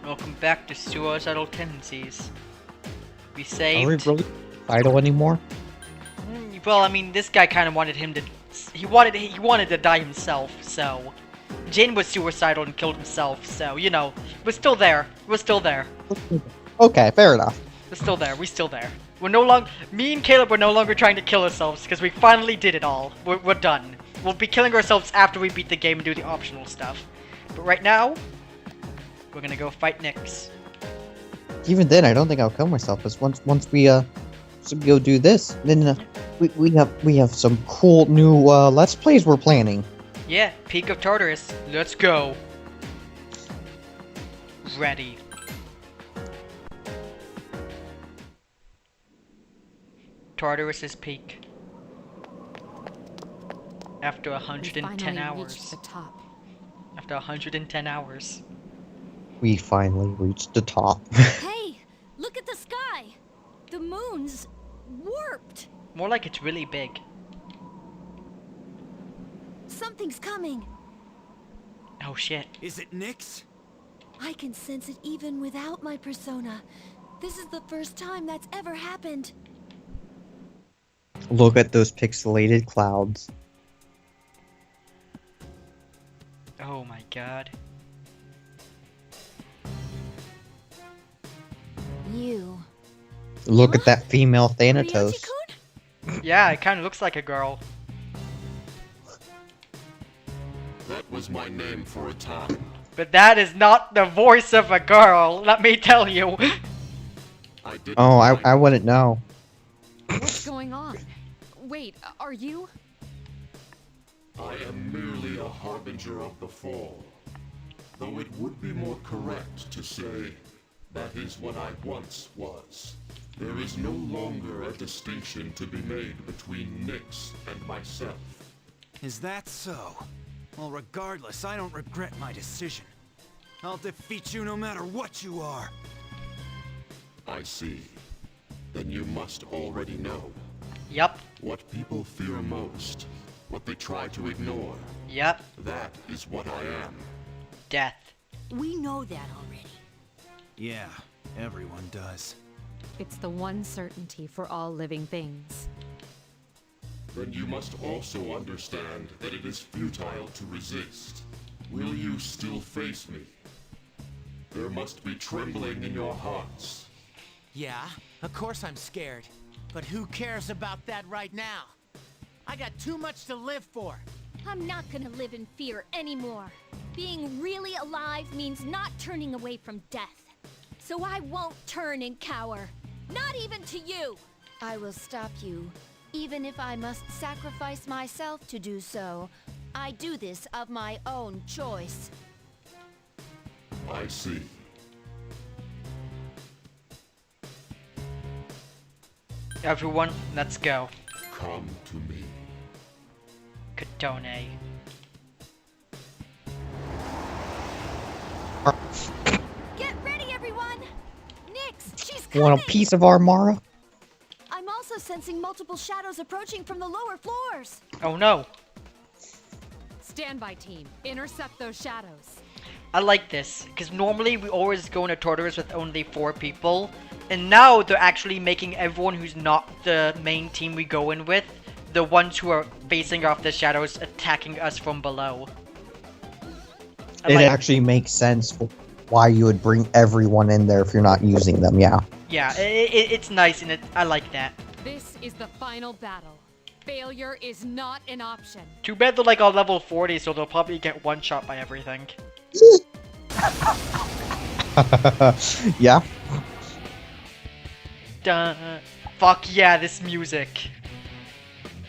Welcome back to Suicidal Tendencies. We saved... Are we really idle anymore? Well, I mean, this guy kind of wanted him to... He wanted to die himself, so... Jane was suicidal and killed himself, so, you know, we're still there. We're still there. Okay, fair enough. We're still there. We're still there. We're no longer... Me and Caleb were no longer trying to kill ourselves, because we finally did it all. We're done. We'll be killing ourselves after we beat the game and do the optional stuff. But right now... We're gonna go fight NYX. Even then, I don't think I'll kill myself. Because once we go do this, then we have some cool new let's plays we're planning. Yeah, Peak of Tartarus. Let's go. Ready. Tartarus's peak. After 110 hours. The top. After 110 hours. We finally reached the top. Hey, look at the sky. The moon's warped. More like it's really big. Something's coming. Oh shit. Is it NYX? I can sense it even without my persona. This is the first time that's ever happened. Look at those pixelated clouds. Oh my god. You. Look at that female Thanatos. Ryuji-kun? Yeah, it kind of looks like a girl. That was my name for a time. But that is not the voice of a girl, let me tell you. Oh, I wouldn't know. What's going on? Wait, are you? I am merely a harbinger of the fall. Though it would be more correct to say, that is what I once was. There is no longer a distinction to be made between NYX and myself. Is that so? Well, regardless, I don't regret my decision. I'll defeat you no matter what you are. I see. Then you must already know. Yup. What people fear most, what they try to ignore, Yup. that is what I am. Death. We know that already. Yeah, everyone does. It's the one certainty for all living things. Then you must also understand that it is futile to resist. Will you still face me? There must be trembling in your hearts. Yeah, of course I'm scared. But who cares about that right now? I got too much to live for. I'm not gonna live in fear anymore. Being really alive means not turning away from death. So I won't turn and cower. Not even to you! I will stop you. Even if I must sacrifice myself to do so. I do this of my own choice. I see. Everyone, let's go. Come to me. Katone. Get ready, everyone! NYX, she's coming! Want a piece of our Mara? I'm also sensing multiple shadows approaching from the lower floors. Oh no. Standby team, intercept those shadows. I like this, because normally we always go into Tartarus with only 4 people, and now they're actually making everyone who's not the main team we go in with, the ones who are facing off the shadows attacking us from below. It actually makes sense for why you would bring everyone in there if you're not using them, yeah. Yeah, it's nice and I like that. This is the final battle. Failure is not an option. Too bad they're like all level 40, so they'll probably get one shot by everything. Yeah. Dun. Fuck yeah, this music.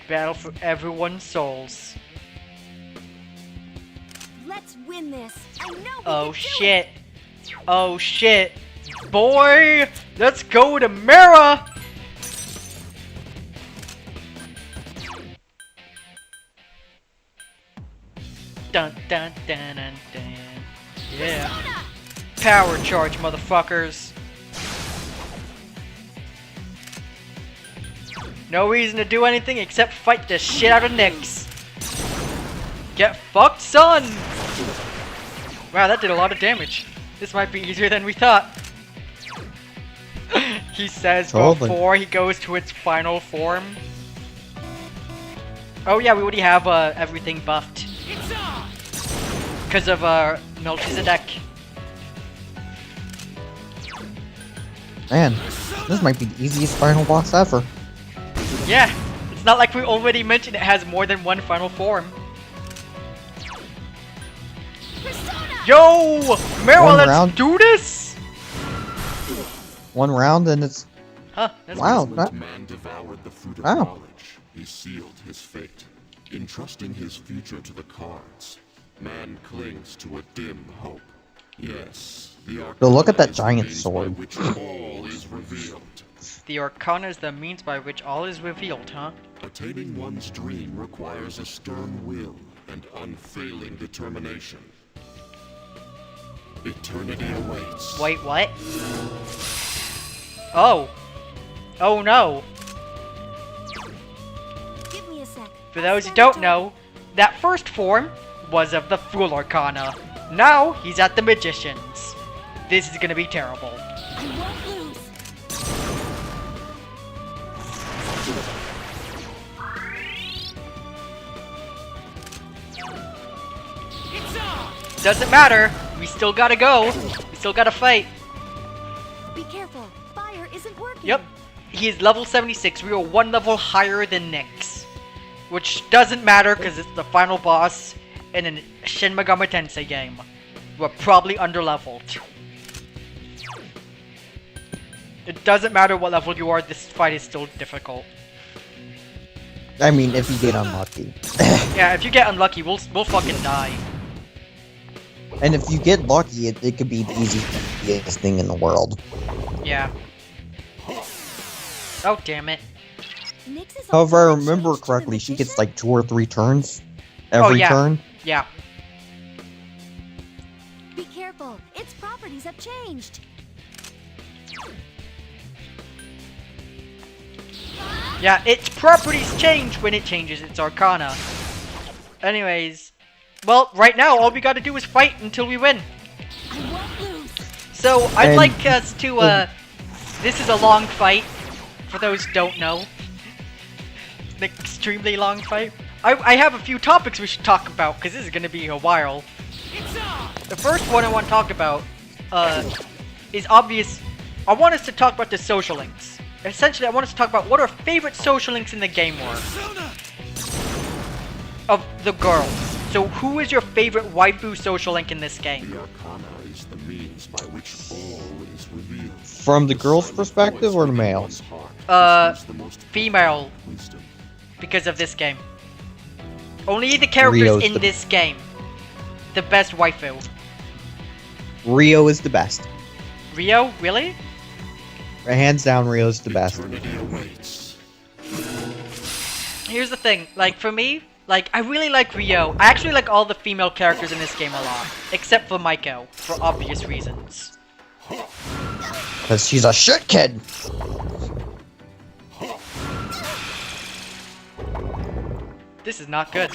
Battle for everyone's souls. Let's win this. I know we Oh can do shit. Oh shit. Boy, let's go to Mara. Dun dun dun dun dun. Yeah. Power charge, motherfuckers. No reason to do anything except fight the shit out of NYX. Get fucked, son! Wow, that did a lot of damage. This might be easier than we thought. He says Totally. before he goes to its final form. Oh yeah, we already have everything buffed. Because of Melchizedek. Man, this might be the easiest final boss ever. Yeah, it's not like we already mentioned it has more than one final form. Yo! Meryl, One let's round. do this! One round and it's... Huh, that's Wow. The moment man devoured the fruit of Wow. knowledge, he sealed his fate. Entrusting his future to the cards, man clings to a dim hope. Yes, the Arcana But look at that is giant the means sword. by which all is revealed. The Arcana is the means by which all is revealed, huh? Attaining one's dream requires a stern will and unfailing determination. Eternity awaits. Wait, what? Oh. Oh no. Give me a sec. For those who don't know, that first form was of the Fool Arcana. Now he's at the Magician's. This is gonna be terrible. I won't lose. Doesn't matter. We still gotta go. We still gotta fight. Be careful. Fire isn't working. Yep. He is level 76. We are one level higher than NYX. Which doesn't matter because it's the final boss in a Shin Megami Tensei game. We're probably underleveled. It doesn't matter what level you are, this fight is still difficult. I mean, if you get unlucky. Yeah, if you get unlucky, we'll fucking die. And if you get lucky, it could be the easiest thing in the world. Yeah. Oh, damn it. NYX is However, I also remember changed to the correctly, she gets magician? like 2 or 3 turns every yeah. turn. Yeah. Be careful. Its properties have changed. Yeah, its properties change when it changes its Arcana. Anyways, well, right now all we gotta do is fight until we win. I won't lose. So, I'd And- like us to, this is a long fight, for those who don't know. An extremely long fight. I have a few topics we should talk about, because this is gonna be a while. The first one I want to talk about, is obvious. I want us to talk about the social links. Essentially, I want us to talk about what our favorite social links in the game were. Of the girls. So, who is your favorite waifu social link in this game? The Arcana is the means by which all is revealed. From the girl's perspective or the male's? Female, Wisdom. because of this game. Only the characters Rio's in the- this game. The best waifu. Rio is the best. Rio? Really? Hands down, Rio's the best. Eternity awaits. Here's the thing, like, for me, like, I really like Rio. I actually like all the female characters in this game a lot. Except for Maiko, for obvious reasons. Because she's a shit kid! This is not good.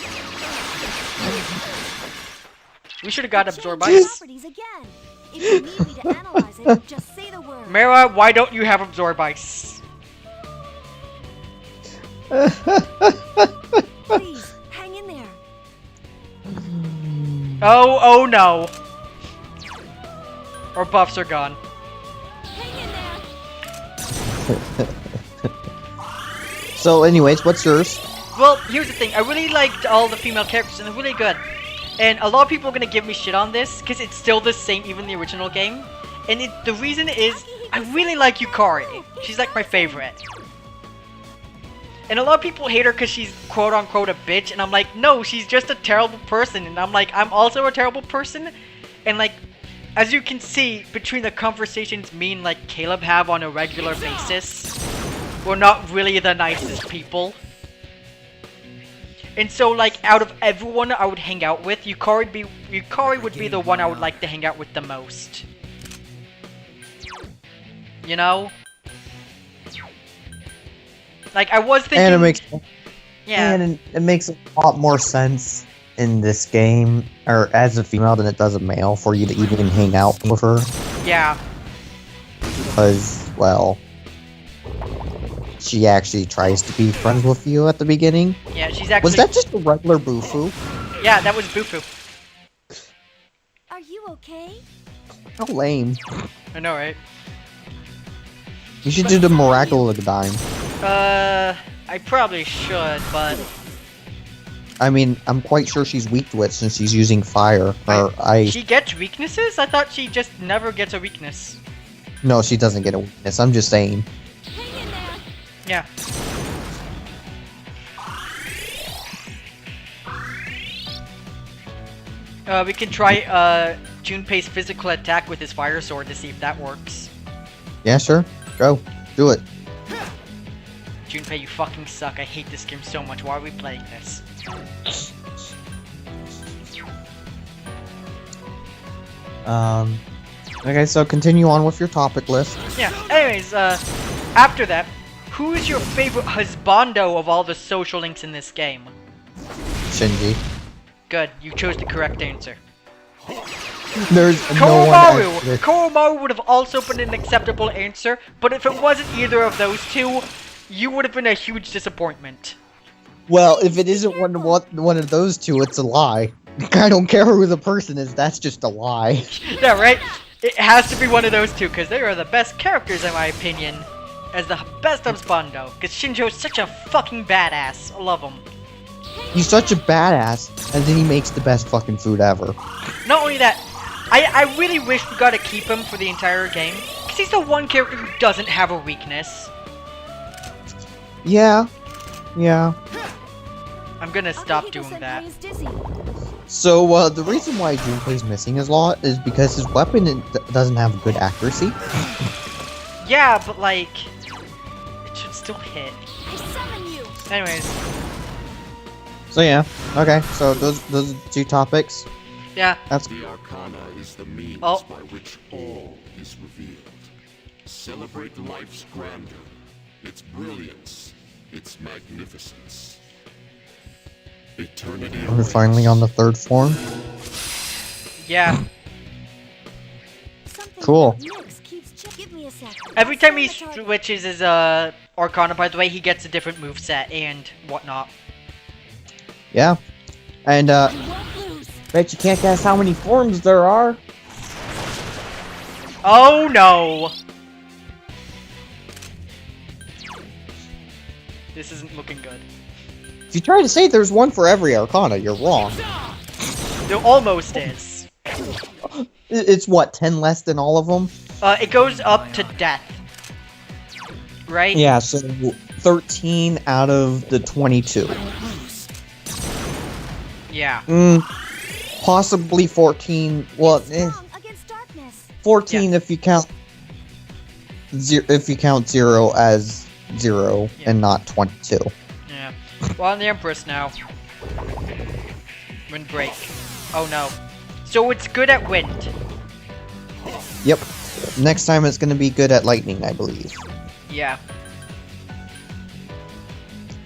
We should have got Absorb Change Ice. properties again. If you need me to analyze it, just say the word. Mara, why don't you have Absorb Ice? Please, hang in there. Oh no. Our buffs are gone. Hang in there. So anyways, what's yours? Well, here's the thing. I really liked all the female characters, and they're really good. And a lot of people are gonna give me shit on this, because it's still the same, even the original game. And the reason is, I really like Yukari. She's like my favorite. And a lot of people hate her because she's quote-unquote a bitch, and I'm like, no, she's just a terrible person. And I'm like, I'm also a terrible person. And like, as you can see, between the conversations me and like Caleb have on a regular basis, we're not really the nicest people. And so, like, out of everyone I would hang out with, Yukari would be the one I would like to hang out with the most. You know? Like, I was thinking... And it makes Yeah. and it makes a lot more sense. in this game, or as a female than it does a male, for you to even hang out with her. Yeah. Because, well, she actually tries to be friends with you at the beginning. Yeah, she's actually... Was that just a regular Bufu? Yeah, that was Bufu. Are you okay? How lame. I know, right? You should do the Miraculodime. I probably should, but... I mean, I'm quite sure she's weak to it since she's using fire. She gets weaknesses? I thought she just never gets a weakness. No, she doesn't get a weakness. I'm just saying. Hang in there. Yeah. We can try, Junpei's physical attack with his fire sword to see if that works. Yeah, sure. Go. Do it. Junpei, you fucking suck. I hate this game so much. Why are we playing this? Okay, so continue on with your topic list. Yeah, anyways, after that, who is your favorite husbando of all the social links in this game? Shinji. Good, you chose the correct answer. There's no Komaru! one actually... Komaru would have also been an acceptable answer, but if it wasn't either of those two, you would have been a huge disappointment. Well, if it isn't one of those two, it's a lie. I don't care who the person is, that's just a lie. Yeah, right? It has to be one of those two, because they are the best characters in my opinion, as the best husbando, because Shinjo's such a fucking badass. I love him. He's such a badass, and then he makes the best fucking food ever. Not only that, I really wish we got to keep him for the entire game, because he's the one character who doesn't have a weakness. Yeah. Yeah. I'm gonna stop doing that. So, the reason why Junpei's missing a lot is because his weapon doesn't have good accuracy. Yeah, but like, it should still hit. I summon you. Anyways, So yeah, okay, so those are the two topics. yeah. That's The Arcana is the means Oh. by which all is revealed. Celebrate life's grandeur, its brilliance, its magnificence. Eternity we're awaits. finally on the third form. Yeah. Something Cool. about NYX keeps Give me a sec. Every time he I'll find the target. switches his Arcana, by the way, he gets a different moveset and whatnot. Yeah. And You won't lose. bet you can't guess how many forms there are. Oh no! This isn't looking good. If you try to say there's one for every Arcana, you're wrong. There almost is. It's what, 10 less than all of them? It goes up to death. Right? Yeah, so 13 out of the 22. Yeah. Possibly 14. Well, Strong against darkness. 14 if you count zero as 0 Yeah. and not 22. Yeah. Well, I'm the Empress now. Wind break. Oh no. So it's good at wind. Yep. Next time it's gonna be good at lightning, I believe. Yeah.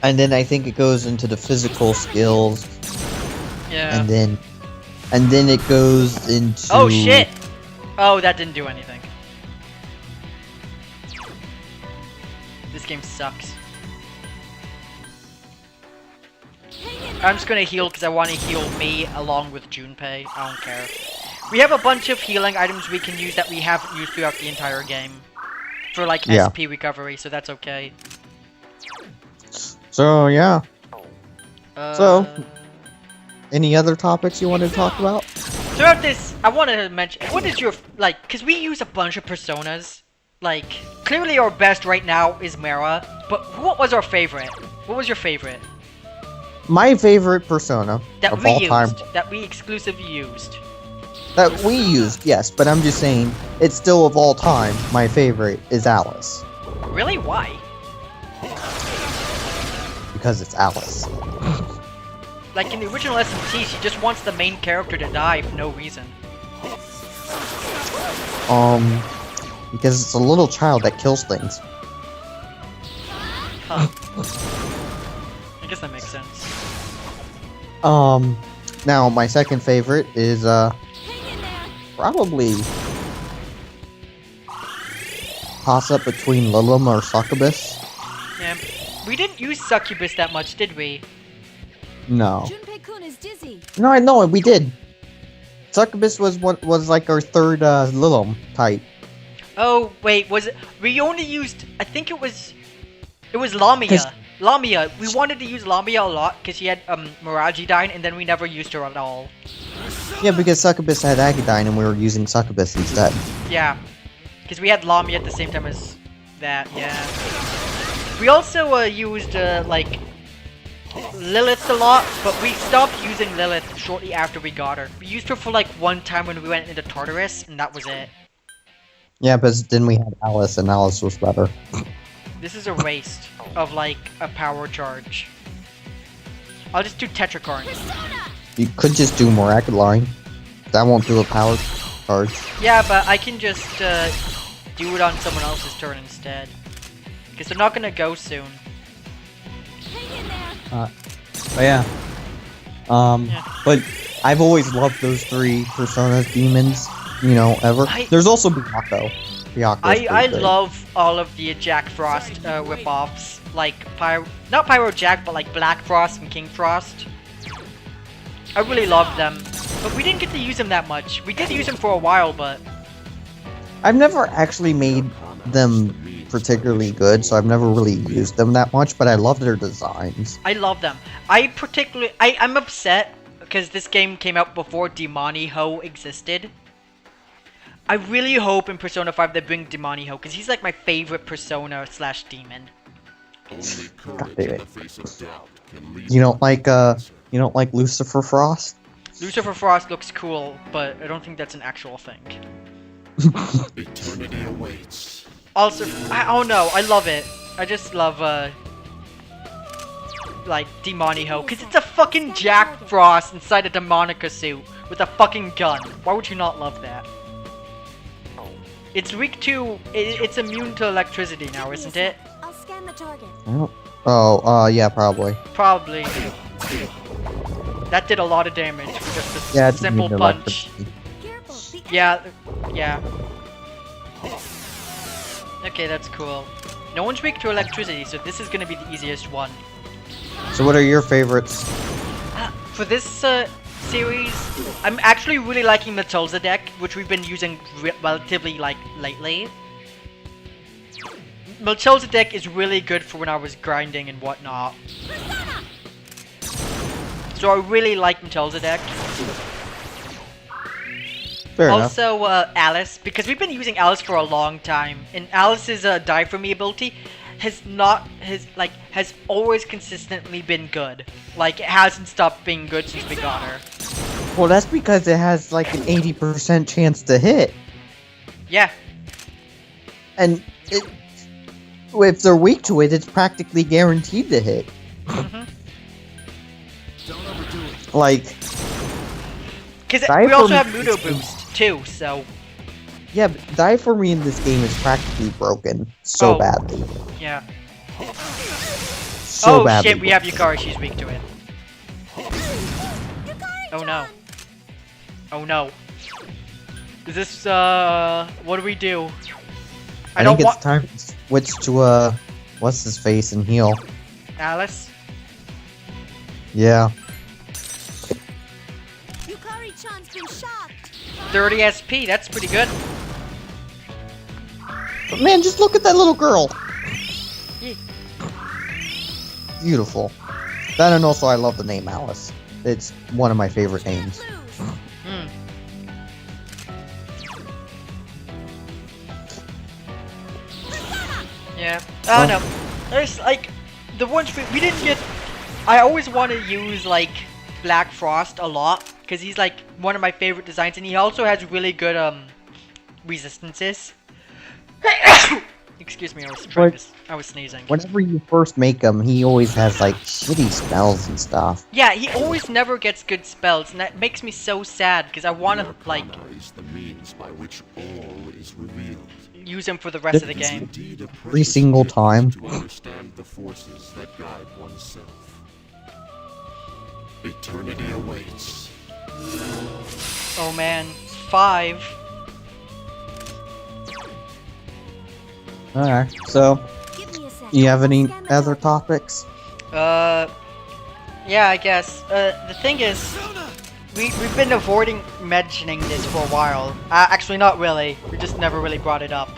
And then I think it goes into the physical skills, Yeah. and then it goes into. Oh shit! Oh, that didn't do anything. This game sucks. I'm just gonna heal because I want to heal me along with Junpei. I don't care. We have a bunch of healing items we can use that we haven't used throughout the entire game. For like Yeah. SP recovery, so that's okay. So yeah. Uh, So- Any other topics you want to talk about? Throughout this, I want to mention, what is your, like, because we use a bunch of personas. Like, clearly our best right now is Mara, but what was our favorite? What was your favorite? My favorite persona That of we all used, time. that we exclusively used. That we used, yes, but I'm just saying, it's still of all time, my favorite is Alice. Really? Why? Because it's Alice. Like, in the original SMT, she just wants the main character to die for no reason. Because it's a little child that kills things. Huh. I guess that makes sense. Now, my second favorite is, Hang in there. probably toss-up between Lilum or Succubus. Yeah. We didn't use Succubus that much, did we? No. Junpei-kun is dizzy. No, I know, we did. Succubus was what was like our third, Lilum type. Oh, wait, was it? We only used, I think it was Lamia. 'Cause- Lamia. We wanted to use Lamia a lot because she had, Miragidyne, and then we never used her at all. Yeah, because Succubus had Agadine and we were using Succubus instead. Yeah. Because we had Lamia at the same time as that, yeah. We also, used, like, Lilith a lot, but we stopped using Lilith shortly after we got her. We used her for, like, one time when we went into Tartarus, and that was it. Yeah, but then we had Alice, and Alice was better. This is a waste of, like, a power charge. I'll just do Tetracorn. Persona! You could just do Miraculine. That won't do a power charge. Yeah, but I can just, do it on someone else's turn instead. Because they're not gonna go soon. Hang in there. But yeah. Yeah. But I've always loved those three Persona demons, you know, ever. There's also Byakko. I love all of the Jack Frost rip-offs, like not Pyro Jack, but like Black Frost and King Frost. I really love them, but we didn't get to use them that much. We did use them for a while, but I've never actually made them particularly good, so I've never really used them that much, but I love their designs. I love them. I'm upset because this game came out before Demoniho existed. I really hope in Persona 5 they bring Demoniho, because he's like my favorite Persona / demon. Only God courage damn in it. the face of doubt can lead You don't like Lucifer Frost? Lucifer Frost looks cool, but I don't think that's an actual thing. eternity awaits. Also, oh no, I love it. I just love, like, Demoniho, because it's a fucking Jack Frost inside a Demonica suit with a fucking gun. Why would you not love that? It's weak to, it's immune to electricity now, isn't it? I'll scan the target. Yeah, probably. Probably. That did a lot of damage with just a Yeah, it's simple immune to punch. electricity. Careful. The Yeah. Okay, that's cool. No one's weak to electricity, so this is gonna be the easiest one. So what are your favorites? For this series, I'm actually really liking Matilda deck, which we've been using relatively like lately. Matilda deck is really good for when I was grinding and whatnot. So I really like Matilda deck. Fair enough. Also, Alice, because we've been using Alice for a long time, and Alice's Die For Me ability has always consistently been good. Like, it hasn't stopped being good since we got her. Well, that's because it has like an 80% chance to hit. Yeah. And if they're weak to it, it's practically guaranteed to hit. Mhm. Don't overdo it. Like, Because Die we also For have Me- Mudo Boost, too, so... yeah, but Die For Me in this game is practically broken. So Oh. badly. Yeah. So Oh badly. shit, we have Yukari, she's weak to it. Oh no. Oh no. Is this, what do we do? I don't think it's want time to switch to, what's his face and heal. Alice. Yeah. Yukari-chan's been shocked. 30 SP, that's pretty good. But man, just look at that little girl. Yeah. Beautiful. That and also I love the name Alice. It's one of my favorite names. Hmm. Yeah. I don't know. There's like the ones we didn't get. I always want to use like Black Frost a lot because he's like one of my favorite designs, and he also has really good resistances. Excuse me, I was sneezing. Whenever you first make him, he always has like shitty spells and stuff. Yeah, he always never gets good spells, and that makes me so sad because I want to like Arcana is the means by which all is revealed. use him for the rest of the It's game. indeed a Every precious single gift time. to understand the forces that guide oneself. Eternity awaits. Oh man, 5. Alright, so, Give me a sec. you have any Scan the other code. topics? Yeah, I guess. The thing is, we've been avoiding mentioning this for a while. Actually, not really. We just never really brought it up.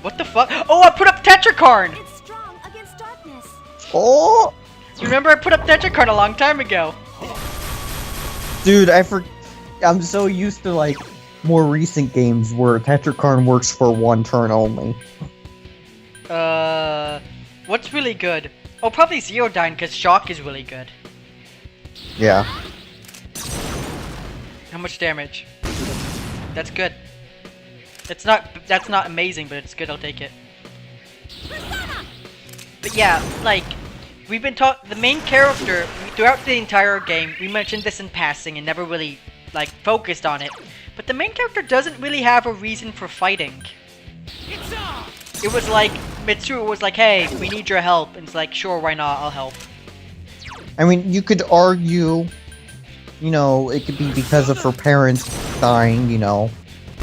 What the fuck? Oh, I put up Tetrakarn! It's strong against darkness. Oh! You remember I put up Tetrakarn a long time ago? Dude, I'm so used to, like, more recent games where Tetrakarn works for one turn only. What's really good? Oh, probably Zeodyne, because Shock is really good. Yeah. How much damage? That's good. That's not amazing, but it's good, I'll take it. But yeah, like, we've been the main character, throughout the entire game, we mentioned this in passing and never really, like, focused on it. But the main character doesn't really have a reason for fighting. It was like, Mitsuru was like, hey, we need your help. And it's like, sure, why not, I'll help. I mean, you could argue, you know, it could be because of her parents dying, you know,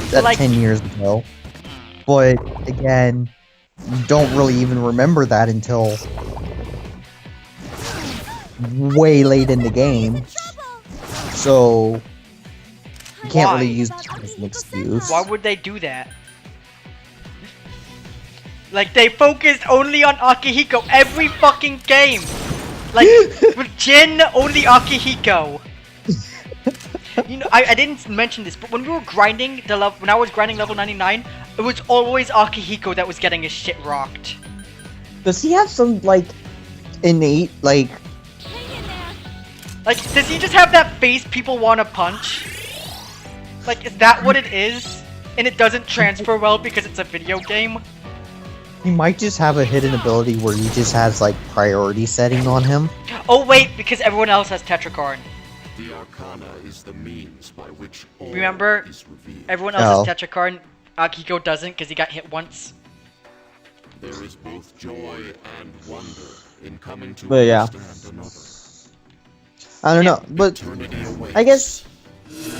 that Like- 10 years ago. But, again, you don't really even remember that until way late in the game. So, you can't Why? really use that as an excuse. Why would they do that? Like, they focused only on Akihiko every fucking game! Like, with Jin, only Akihiko! You know, I didn't mention this, but when we were grinding when I was grinding level 99, it was always Akihiko that was getting his shit rocked. Does he have some, like, innate, like... Hang in there. Like, does he just have that face people want to punch? Like, is that what it is? And it doesn't transfer well because it's a video game? He might just have a hidden ability where he just has, like, priority setting on him. Oh wait, because everyone else has Tetrakarn. The Arcana is the means by which all Remember, is revealed. Everyone else Oh. has Tetrakarn. Akihiko doesn't because he got hit once. There is both joy and wonder in coming to But yeah. understand another. I don't know, but Eternity awaits. I guess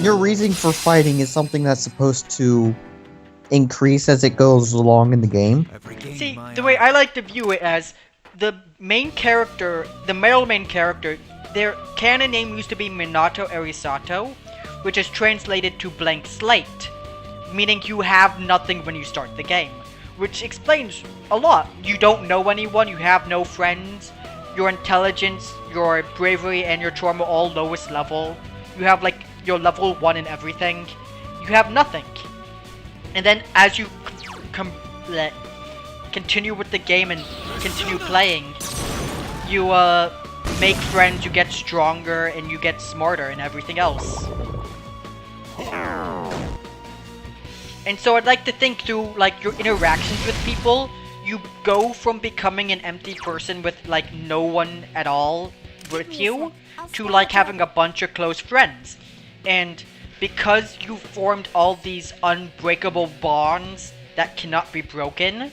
your reason for fighting is something that's supposed to increase as it goes along in the game. Every game See, my the way eye. I like to view it as the main character, the male main character, their canon name used to be Minato Arisato, which is translated to blank slate, meaning you have nothing when you start the game, which explains a lot. You don't know anyone, you have no friends, your intelligence, your bravery, and your trauma all lowest level. You have like your level 1 in everything. You have nothing. And then as you continue with the game and continue playing, you make friends, you get stronger, and you get smarter and everything else. And so I'd like to think through like your interactions with people, you go from becoming an empty person with like no one at all with you to like having a bunch of close friends. And because you formed all these unbreakable bonds that cannot be broken,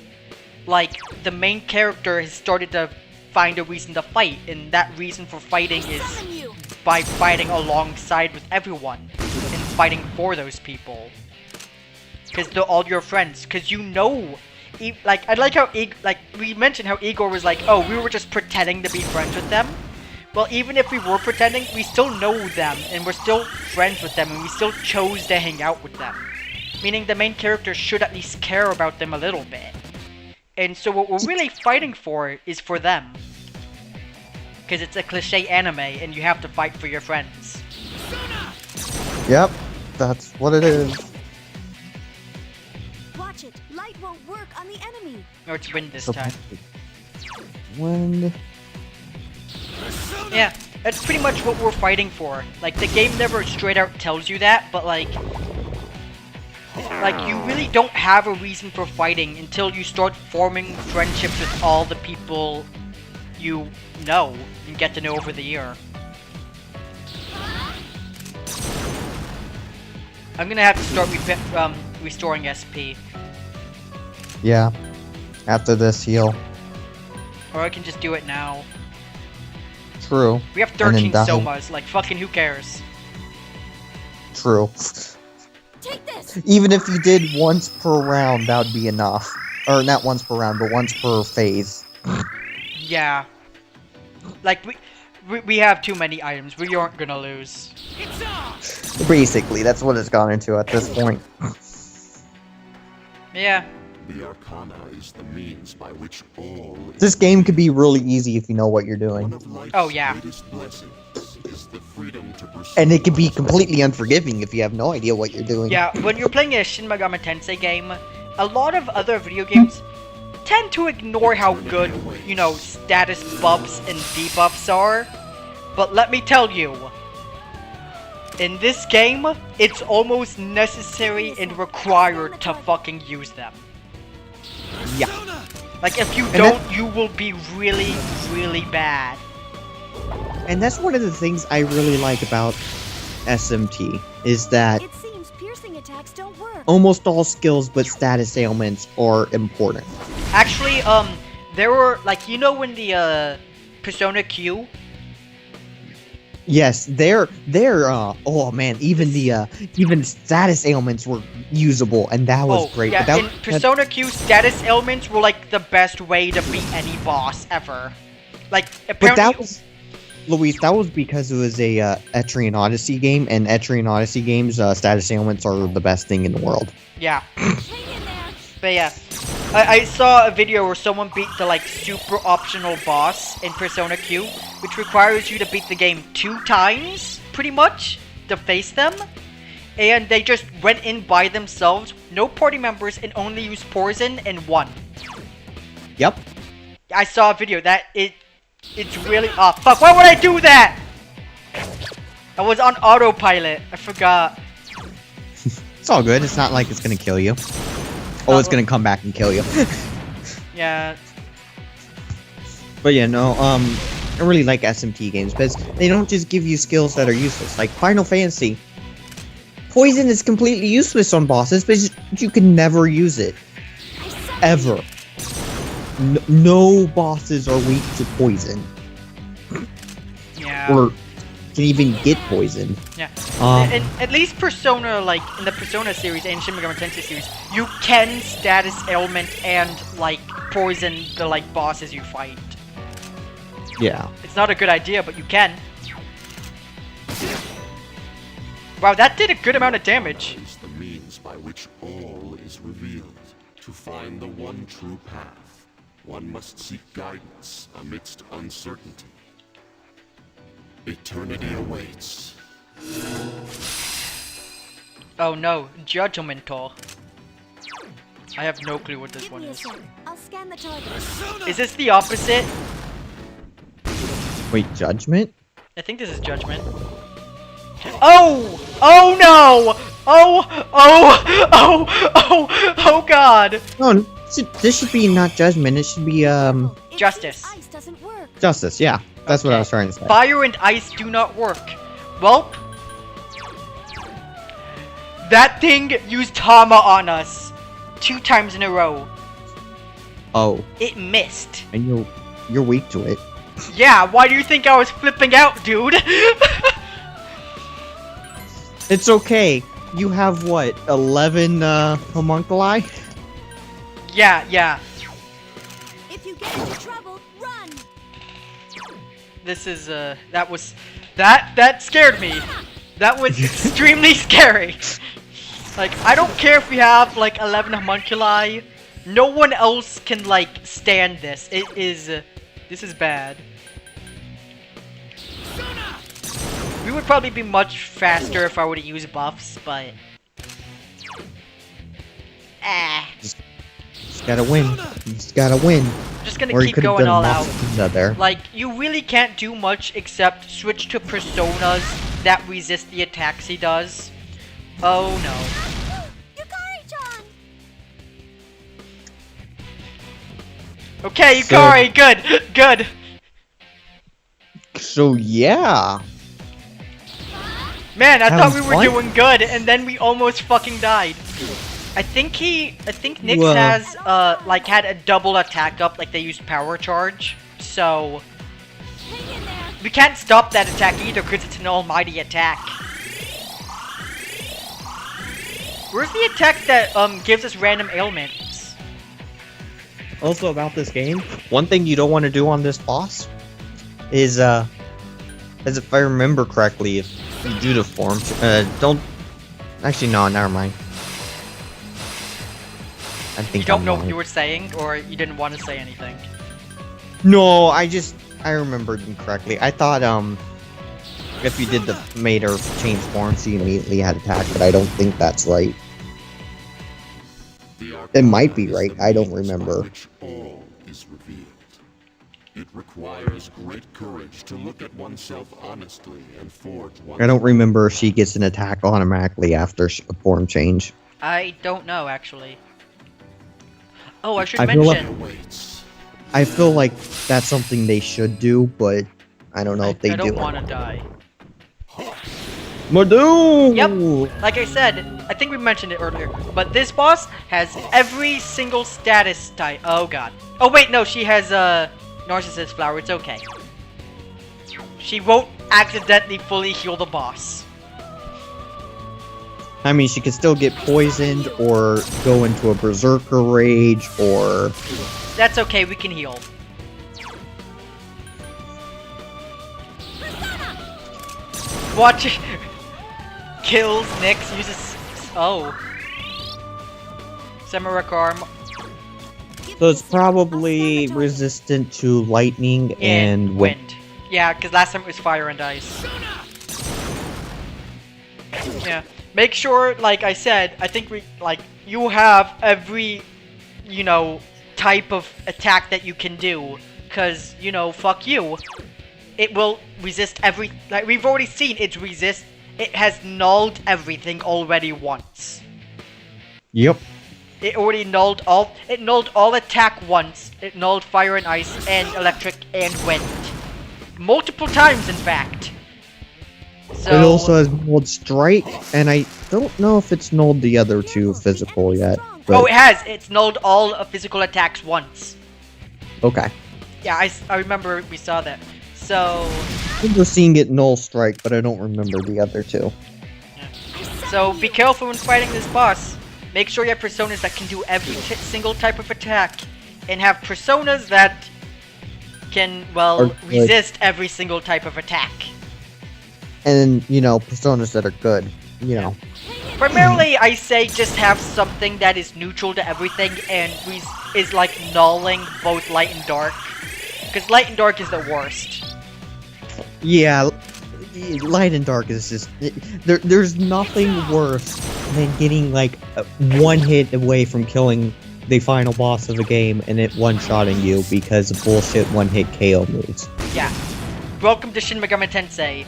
like the main character has started to find a reason to fight, and that reason for fighting is Summon you. by fighting alongside with everyone and fighting for those people. Because they're all your friends. Because you know, like I like how like we mentioned how Igor was like, oh, we were just pretending to be friends with them. Well, even if we were pretending, we still know them and we're still friends with them and we still chose to hang out with them. Meaning the main character should at least care about them a little bit. And so what we're really fighting for is for them. Because it's a cliche anime and you have to fight for your friends. Yep, that's what it is. Watch it. Light won't work on the enemy. Or it's wind this So- time. Wind. Yeah, that's pretty much what we're fighting for. Like, the game never straight out tells you that, but like you really don't have a reason for fighting until you start forming friendships with all the people you know and get to know over the year. I'm gonna have to start restoring SP. Yeah. After this heal. Or I can just do it now. True. We have And then 13 die. Somas. Like, fucking who cares? True. Take this. Even if you did once per round, that would be enough. Or not once per round, but once per phase. Yeah. Like, we have too many items. We aren't gonna lose. It's on! Basically, that's what it's gone into at this point. Yeah. The Arcana is the means by which all This game could be really easy if you know what you're one doing. of life's Oh, yeah. greatest blessings is the freedom to pursue. And it could be completely unforgiving if you have no idea what you're doing. Yeah, when you're playing a Shin Megami Tensei game, a lot of other video games tend to ignore how good, you know, status buffs and debuffs are. But let me tell you, in this game, it's almost necessary and required to fucking use them. Yeah. Like, if you And don't, you will be really, really bad. And that's one of the things I really like about SMT, is that It seems piercing attacks don't work. almost all skills but status ailments are important. Actually, there were, like, you know when the, Persona Q? Yes, oh man, even status ailments were usable, and that was great. Yeah, But that, in Persona Q, status ailments were, like, the best way to beat any boss ever. Like, but apparently... that was, Luis, that was because it was a Etrian Odyssey game, and Etrian Odyssey games, status ailments are the best thing in the world. Yeah. Hang in there. But yeah, I saw a video where someone beat the, like, super optional boss in Persona Q, which requires you to beat the game 2 times, pretty much, to face them. And they just went in by themselves, no party members, and only used poison and won. Yep. I saw a video that it's really... Oh, fuck, why would I do that? I was on autopilot, I forgot. It's all good. It's not like it's gonna kill you. Oh, it's gonna come back and kill you. Yeah. But yeah, no, I really like SMT games because they don't just give you skills that are useless. Like Final Fantasy, poison is completely useless on bosses, but you can never use it. Ever. No bosses are weak to poison. Yeah. Or can even get poison. Yeah. Um, And at least Persona, like, in the Persona series and Shin Megami Tensei series, you can status ailment and, like, poison the, like, bosses you fight. Yeah. It's not a good idea, but you can. Wow, that did a good amount of damage. Is the means by which all is revealed. To find the one true path, one must seek guidance amidst uncertainty. Eternity awaits. Oh no, Judgmental. I have no clue what this Give one me a is. sec. I'll scan the target. Is this the opposite? Wait, Judgment? I think this is Judgment. Oh! Oh no! Oh! Oh! Oh! Oh! Oh god! No, this should be not Judgment. It should be, It Justice. seems Ice doesn't work. Justice. Yeah, that's what I was trying to say. Fire and ice do not work. Well, that thing used Tama on us 2 times in a row. Oh, It missed. and you're weak to it. Yeah, why do you think I was flipping out, dude? It's okay. You have what, 11 homunculi? Yeah, yeah. If you get into trouble, run. This is, that scared me. That was extremely scary. Like, I don't care if we have, like, 11 homunculi. No one else can, like, stand this. This is bad. We would probably be much faster if I were to use buffs, but... Just gotta win. You just gotta win. I'm just gonna Or you keep could have going done all lots out. of things out there. Like, you really can't do much except switch to personas that resist the attacks he does. Oh no. Yukari-chan! Okay, So- Yukari, good, good. So yeah. Man, I thought we Having were fun? doing good, and then we almost fucking died. I think NYX Whoa. has, like, had a double attack up, like they used power charge, so... Hang in there. we can't stop that attack either because it's an almighty attack. Where's the attack that gives us random ailments? Also about this game, one thing you don't want to do on this boss is, as if I remember correctly, if you do the form, don't... Actually, no, never mind. I think You don't I'm know wrong. what you were saying, or you didn't want to say anything? No, I remembered incorrectly. I thought, if you did the made her change forms, she immediately had attack, but I don't think that's right. It might be right, I don't remember. Which all is revealed. It requires great courage to look at oneself honestly and forge one's I don't remember if she gets an attack automatically after a form change. I don't know, actually. Oh, I should I feel like- mention... awaits. I feel like that's something they should do, but I don't know if they I do. don't want to die. Madoo! Yep, like I said, I think we mentioned it earlier, but this boss has every single status type. Oh god. Oh wait, no, she has Narcissus Flower, it's okay. She won't accidentally fully heal the boss. I mean, she could still get poisoned, or go into a berserker rage, or... That's okay, we can heal. Watch it. Kills NYX, uses... Oh. Samurek arm. So it's probably resistant to lightning and wind. Yeah, because last time it was fire and ice. Yeah. Make sure, like I said, I think you have every, you know, type of attack that you can do. Because, you know, fuck you. It will resist every... Like, we've already seen it has nulled everything already once. Yep. It already nulled all... It nulled all attack once. It nulled fire and ice and electric and wind. Multiple times, in fact. So... It also has nulled strike, and I don't know if it's nulled the other two physical yet. But... Oh, it has! It's nulled all physical attacks once. Okay. Yeah, I remember we saw that. So... I remember seeing it null strike, but I don't remember the other two. So be careful when fighting this boss. Make sure you have personas that can do every single type of attack. And have personas that can, well, resist every single type of attack. And, you know, personas that are good, you know. Primarily, I say just have something that is neutral to everything and is like nulling both light and dark. Because light and dark is the worst. Yeah, light and dark is just... There's nothing worse than getting, like, one hit away from killing the final boss of the game and it one-shotting you because of bullshit one-hit KO moves. Yeah. Welcome to Shin Megami Tensei.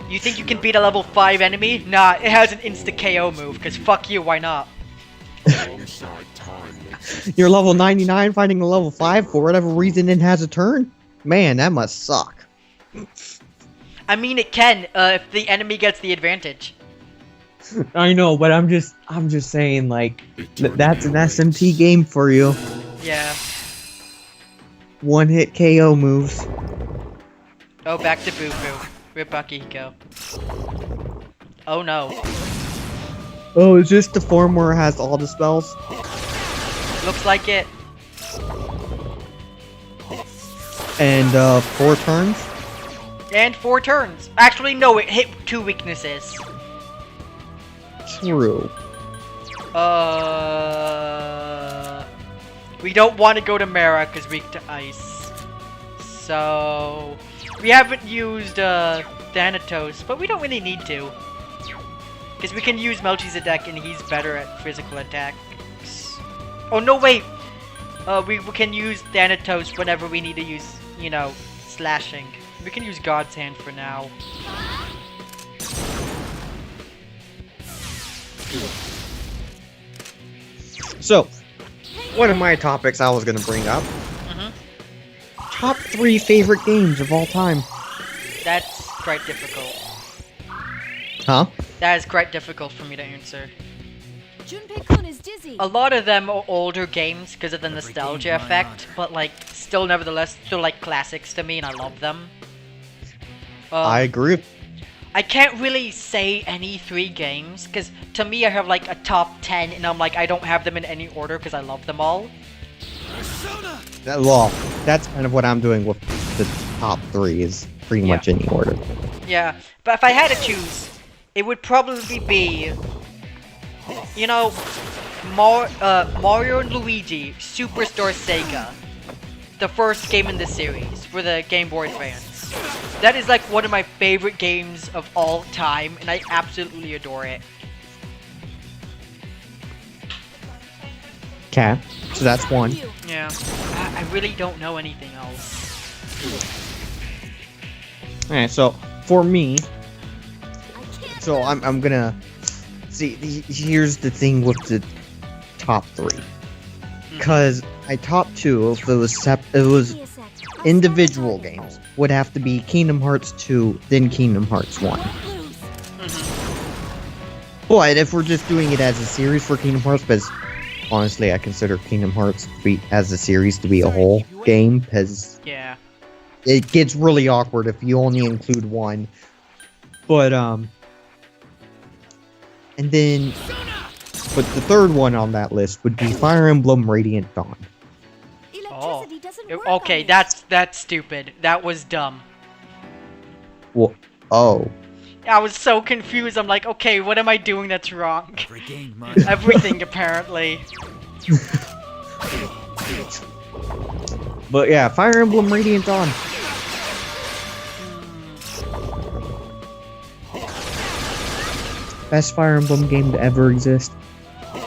You think you can beat a level 5 enemy? Nah, it has an insta-KO move, because fuck you, why not? Alongside time makes You're level 99 fighting a level 5 for whatever reason it has a turn? Man, that must suck. I mean, it can, if the enemy gets the advantage. I know, but I'm just saying, like, that's an SMT game for you. Yeah. One-hit KO moves. Oh, back to Boo-Boo. Rip Akihiko. Oh no. Oh, is this the form where it has all the spells? Looks like it. And, 4 turns? And 4 turns. Actually, no, it hit 2 weaknesses. True. We don't want to go to Mara because weak to ice. So... We haven't used, Thanatos, but we don't really need to. Because we can use Melchizedek and he's better at physical attacks. Oh, no, wait! We can use Thanatos whenever we need to use, you know, slashing. We can use God's Hand for now. So, one of my topics I was gonna bring up. Top 3 favorite games of all time. That's quite difficult. Huh? That is quite difficult for me to answer. Junpei-kun is dizzy. A lot of them are older games because of the nostalgia effect, but like, still nevertheless, they're like classics to me and I love them. I agree. I can't really say any 3 games, because to me I have like a top 10, and I'm like, I don't have them in any order because I love them all. Well, that's kind of what I'm doing with the top 3 is pretty much any order. Yeah, but if I had to choose, it would probably be, you know, Mario and Luigi Superstar Sega, the first game in the series for the Game Boy Advance. That is like one of my favorite games of all time, and I absolutely adore it. Okay, so that's one. Yeah, I really don't know anything else. Alright, so for me, so I'm gonna see. Here's the thing with the top 3, because my top 2, if it was individual games, would have to be Kingdom Hearts 2, then Kingdom Hearts 1. But if we're just doing it as a series for Kingdom Hearts, because honestly, I consider Kingdom Hearts as a series to be a whole game, because it gets really awkward if you only include one. But and then, but the third one on that list would be Fire Emblem Radiant Dawn. Oh, okay, that's stupid. That was dumb. Well, oh. I was so confused. I'm like, okay, what am I doing that's wrong? Everything, apparently. But yeah, Fire Emblem Radiant Dawn. Best Fire Emblem game to ever exist.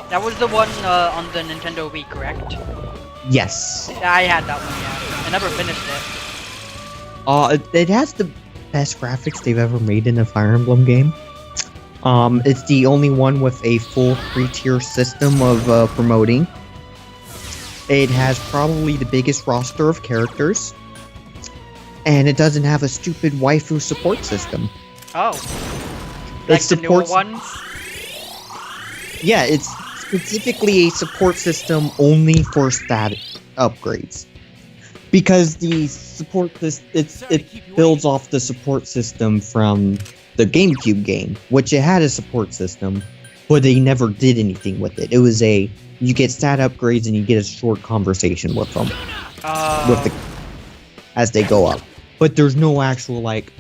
That was the one on the Nintendo Wii, correct? Yes. I had that one, yeah. I never finished it. It has the best graphics they've ever made in a Fire Emblem game. It's the only one with a full 3-tier system of promoting. It has probably the biggest roster of characters. And it doesn't have a stupid waifu support system. Oh. Like the newer supports ones? Yeah, it's specifically a support system only for stat upgrades. Because the support it builds off the support system from the GameCube game, which it had a support system, but they never did anything with it. It was you get stat upgrades and you get a short conversation with them, as they go up. But there's no actual like,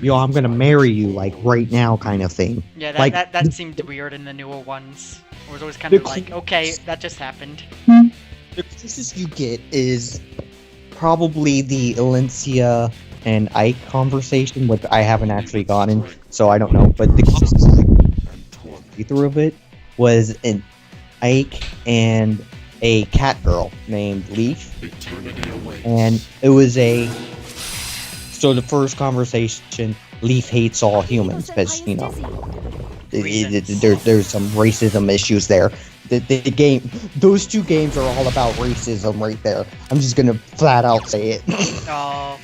yo, I'm gonna marry you like right now kind of thing. Yeah, that seemed weird in the newer ones. It was always kind of like, okay, that just happened. The closest you get is probably the Alencia and Ike conversation, which I haven't actually gotten, so I don't know. But the closest through of it was an Ike and a cat girl named Leaf, and it was so the first conversation, Leaf hates all humans because there's some racism issues there. The game, those 2 games are all about racism right there. I'm just gonna flat out say it. Oh,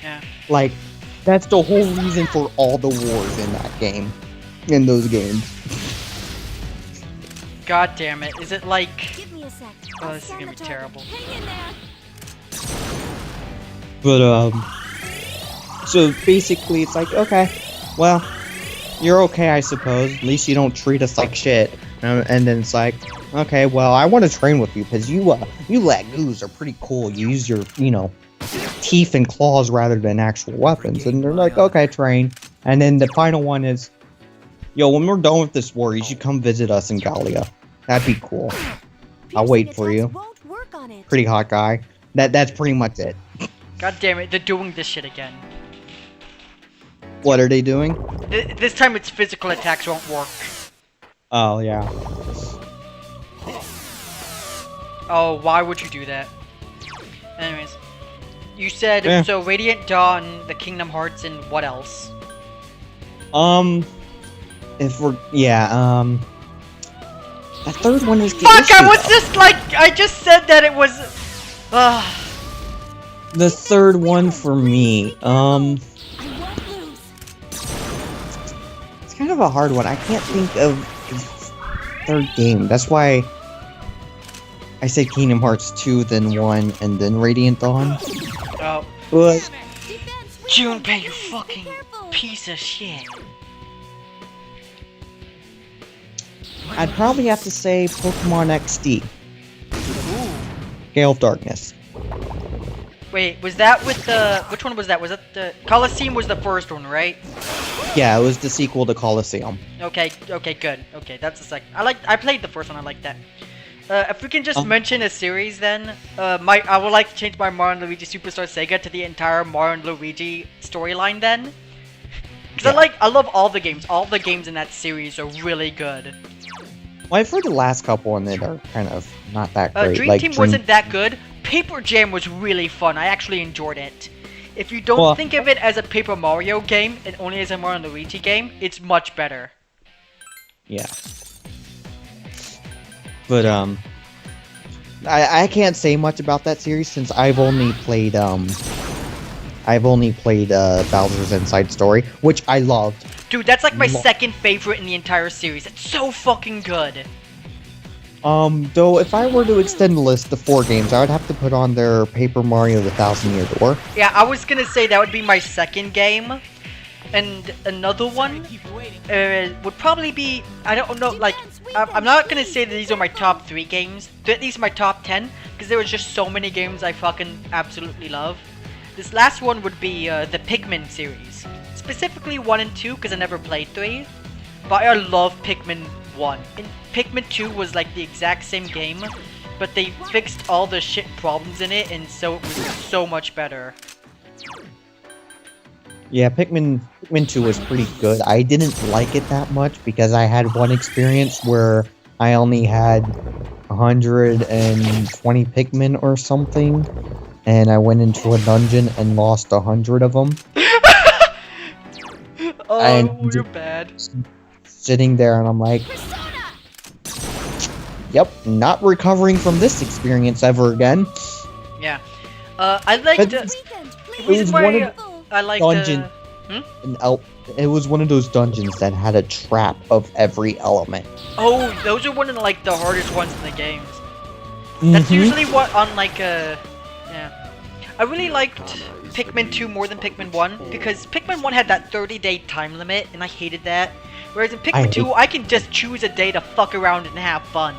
yeah. Like, that's the whole reason for all the wars in that game, in those games. God damn it! Is it like? Give me a sec. Oh, this is gonna be terrible. Hang in there. But so basically, it's like, okay, well, you're okay, I suppose. At least you don't treat us like shit. And then it's like, okay, well, I want to train with you because you Lagoos are pretty cool. You use your, teeth and claws rather than actual weapons. And they're like, okay, train. And then the final one is, yo, when we're done with this war, you should come visit us in Galia. That'd be cool. I'll wait for you. Pretty hot guy. That's pretty much it. God damn it! They're doing this shit again. What are they doing? This time it's physical attacks won't work. Oh, yeah. Oh, why would you do that? Anyways. You said, so Radiant Dawn, the Kingdom Hearts, and what else? If we're, that third one is the Fuck, issue, I was though. just like, I just said that it was, The third one for me, it's kind of a hard one. I can't think of the third game. That's why I say Kingdom Hearts 2, then 1, and then Radiant Dawn. Oh. But Junpei, you Please, be fucking careful. piece of shit. I'd probably have to say Pokemon XD. Gale of Darkness. Wait, was that with the... Which one was that? Was that the... Colosseum was the first one, right? Yeah, it was the sequel to Colosseum. Okay, good. Okay, that's the second. I played the first one, I like that. If we can just mention a series then, I would like to change my Mario and Luigi Superstar Sega to the entire Mario and Luigi storyline then. Because I love all the games. All the games in that series are really good. Well, I've heard the last couple in it are kind of not that great. Dream like Team wasn't that good. Paper Jam was really fun. I actually enjoyed it. If you don't think of it as a Paper Mario game and only as a Mario and Luigi game, it's much better. Yeah. But I can't say much about that series since I've only played Bowser's Inside Story, which I loved. Dude, that's like my second favorite in the entire series. It's so fucking good. Though if I were to extend the list to 4 games, I would have to put on their Paper Mario: The Thousand Year Door. Yeah, I was gonna say that would be my second game. And another one would probably be, I don't know, like, I'm not gonna say that these are my top 3 games, these are my top 10, because there was just so many games I fucking absolutely love. This last one would be the Pikmin series, specifically 1 and 2, because I never played 3, but I love Pikmin 1. And Pikmin 2 was like the exact same game, but they fixed all the shit problems in it, and so it was so much better. Yeah, Pikmin 2 was pretty good. I didn't like it that much because I had one experience where I only had 120 Pikmin or something, and I went into a dungeon and lost 100 of them. Oh, and you're bad. Sitting there and I'm like, yep, not recovering from this experience ever again. Yeah. I liked the reason why I like dungeon. It was one of those dungeons that had a trap of every element. Oh, those are one of like the hardest ones in the games. That's usually what on like yeah. I really liked Pikmin 2 more than Pikmin 1 because Pikmin 1 had that 30-day time limit and I hated that. Whereas in Pikmin 2, I can just choose a day to fuck around and have fun.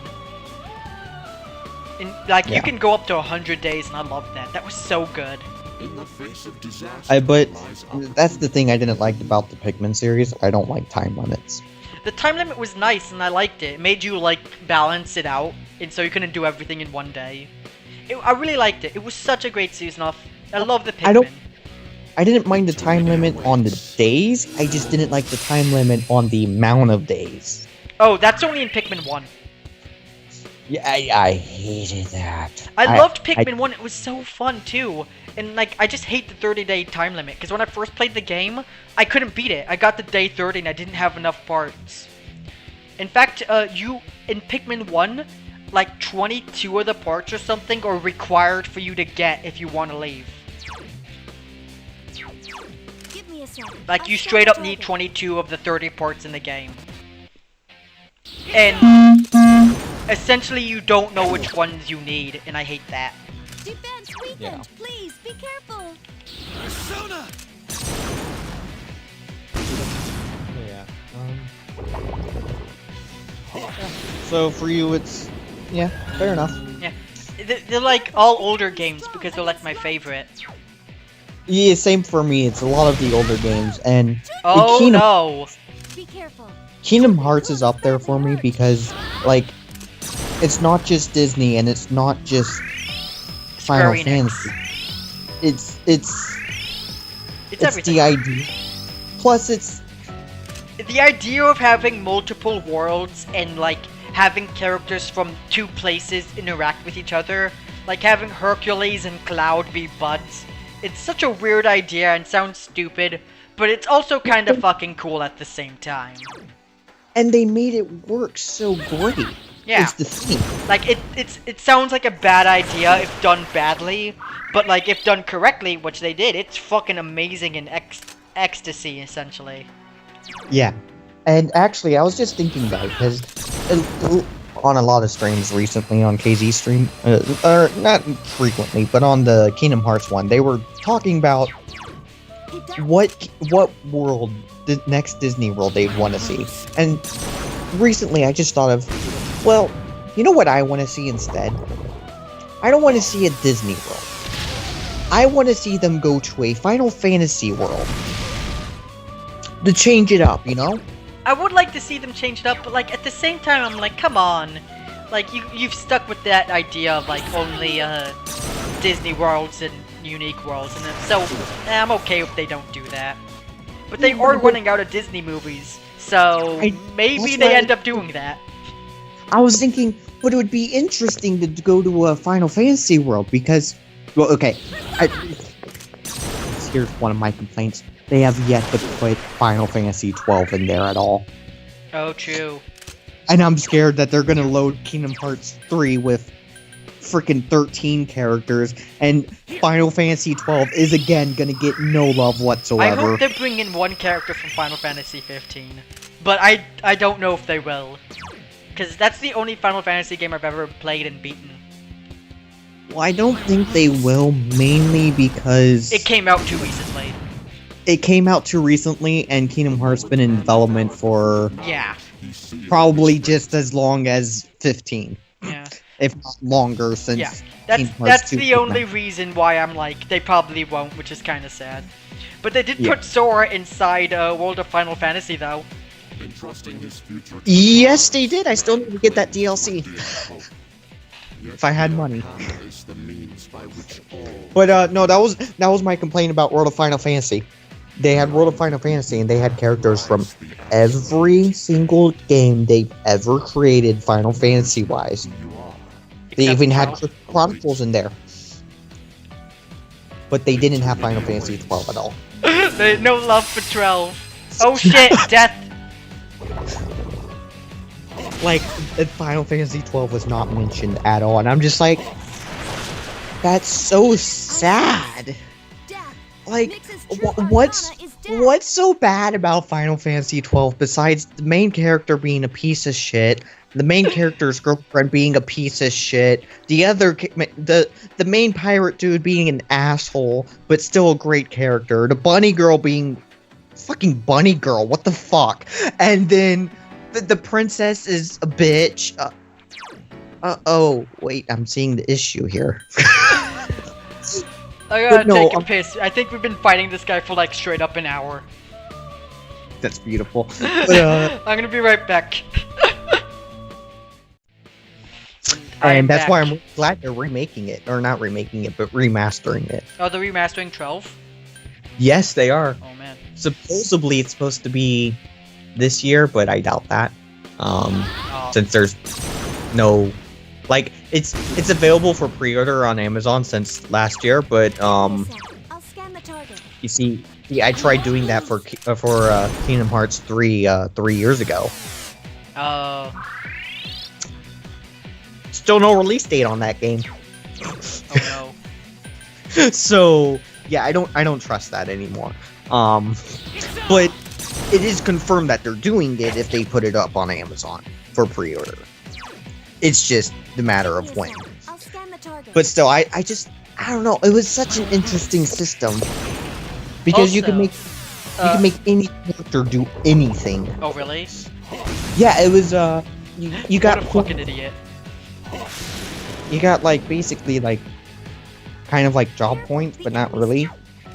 And like you can go up to 100 days and I loved that. That was so good. In the face of disaster, but that's the thing I didn't like about the Pikmin series. I don't like time limits. The time limit was nice and I liked it. It made you like balance it out, and so you couldn't do everything in one day. I really liked it. It was such a great season off. I love the Pikmin. I didn't mind the time limit on the days. I just didn't like the time limit on the amount of days. Oh, that's only in Pikmin 1. Yeah, I hated that. I loved Pikmin 1. It was so fun too. And like, I just hate the 30-day time limit because when I first played the game, I couldn't beat it. I got to day 30 and I didn't have enough parts. In fact, you in Pikmin 1, like 22 of the parts or something are required for you to get if you want to leave. Give me a second. Like you straight up need 22 of the 30 parts in the game. And essentially you don't know which ones you need, and I hate that. Defense weakened. Please be careful. Persona! So for you, it's fair enough. Yeah, they're like all older games because they're like my favorite. Yeah, same for me. It's a lot of the older games, and oh no, be careful. Kingdom Hearts is up there for me because like it's not just Disney and it's not just Final Fantasy. It's everything. The idea. Plus, it's the idea of having multiple worlds and like having characters from 2 places interact with each other, like having Hercules and Cloud be buds. It's such a weird idea and sounds stupid, but it's also kind of fucking cool at the same time. And they made it work so great. Yeah. It's the thing. Like it sounds like a bad idea if done badly, but like if done correctly, which they did, it's fucking amazing and ecstasy essentially. Yeah. And actually, I was just thinking about it because on a lot of streams recently on KZ's stream, or not frequently, but on the Kingdom Hearts one, they were talking about what world, the next Disney World they'd want to see. And recently I just thought of, well, you know what I want to see instead? I don't want to see a Disney World. I want to see them go to a Final Fantasy world. To change it up, you know? I would like to see them change it up, but like at the same time, I'm like, come on, like you've stuck with that idea of like only Disney worlds and unique worlds, and then, so I'm okay if they don't do that. But they are running out of Disney movies, so maybe they end up doing that. I was thinking, but it would be interesting to go to a Final Fantasy world because, well, okay, here's one of my complaints. They have yet to put Final Fantasy 12 in there at all. Oh, true. And I'm scared that they're gonna load Kingdom Hearts 3 with freaking 13 characters, and Final Fantasy 12 is again gonna get no love whatsoever. I hope they bring in one character from Final Fantasy 15, but I don't know if they will, because that's the only Final Fantasy game I've ever played and beaten. Well, I don't think they will, mainly because it came out too recently. It came out too recently, and Kingdom Hearts been in development for probably just as long as 15. Yeah. If not longer, since that's the only reason why I'm like, they probably won't, which is kind of sad. But they did put Sora inside World of Final Fantasy, though. Yes, they did. I still need to get that DLC. If I had money. But no, that was my complaint about World of Final Fantasy. They had World of Final Fantasy, and they had characters from every single game they've ever created, Final Fantasy-wise. They even had Chronicles in there. But they didn't have Final Fantasy 12 at all. There's no love for 12. Oh shit, death! Like, Final Fantasy 12 was not mentioned at all, and I'm just like, that's so sad. Like, what's so bad about Final Fantasy 12 besides the main character being a piece of shit, the main character's girlfriend being a piece of shit, the main pirate dude being an asshole but still a great character, the bunny girl being fucking bunny girl, what the fuck, and then the princess is a bitch. Oh wait, I'm seeing the issue here. I gotta take a piss. I think we've been fighting this guy for like straight up an hour. That's beautiful. But, I'm gonna be right back. And that's why I'm glad they're remaking it. Or not remaking it, but remastering it. Oh, they're remastering 12? Yes, they are. Oh man. Supposedly it's supposed to be this year, but I doubt that. Since there's no... Like, it's available for pre-order on Amazon since last year, but I'll scan the target. you see, I tried doing that for Kingdom Hearts 3 3 years ago. Still no release date on that game. Oh no. So yeah, I don't trust that anymore. But it is confirmed that they're doing it if they put it up on Amazon for pre-order. It's just the matter of when. I'll scan the target. But still, I don't know. It was such an interesting system because you can make any character do anything. Oh really? Yeah, it was you got what a fucking idiot. You got like basically like kind of like job points, but not really,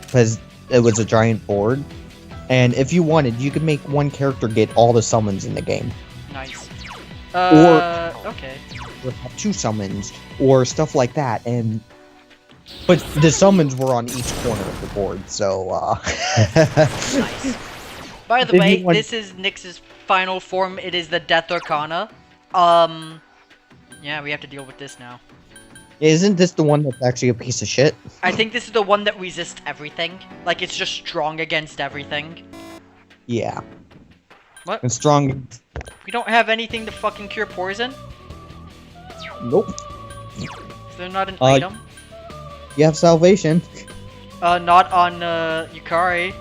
because it was a giant board. And if you wanted, you could make one character get all the summons in the game. Nice. Okay. Or have 2 summons, or stuff like that, but the summons were on each corner of the board, so, Nice. By the way, this is NYX's final form. It is the Death Arcana. Yeah, we have to deal with this now. Isn't this the one that's actually a piece of shit? I think this is the one that resists everything. Like, it's just strong against everything. Yeah. What? And strong... We don't have anything to fucking cure poison? Nope. Is there not an item? You have salvation. Not on, Yukari.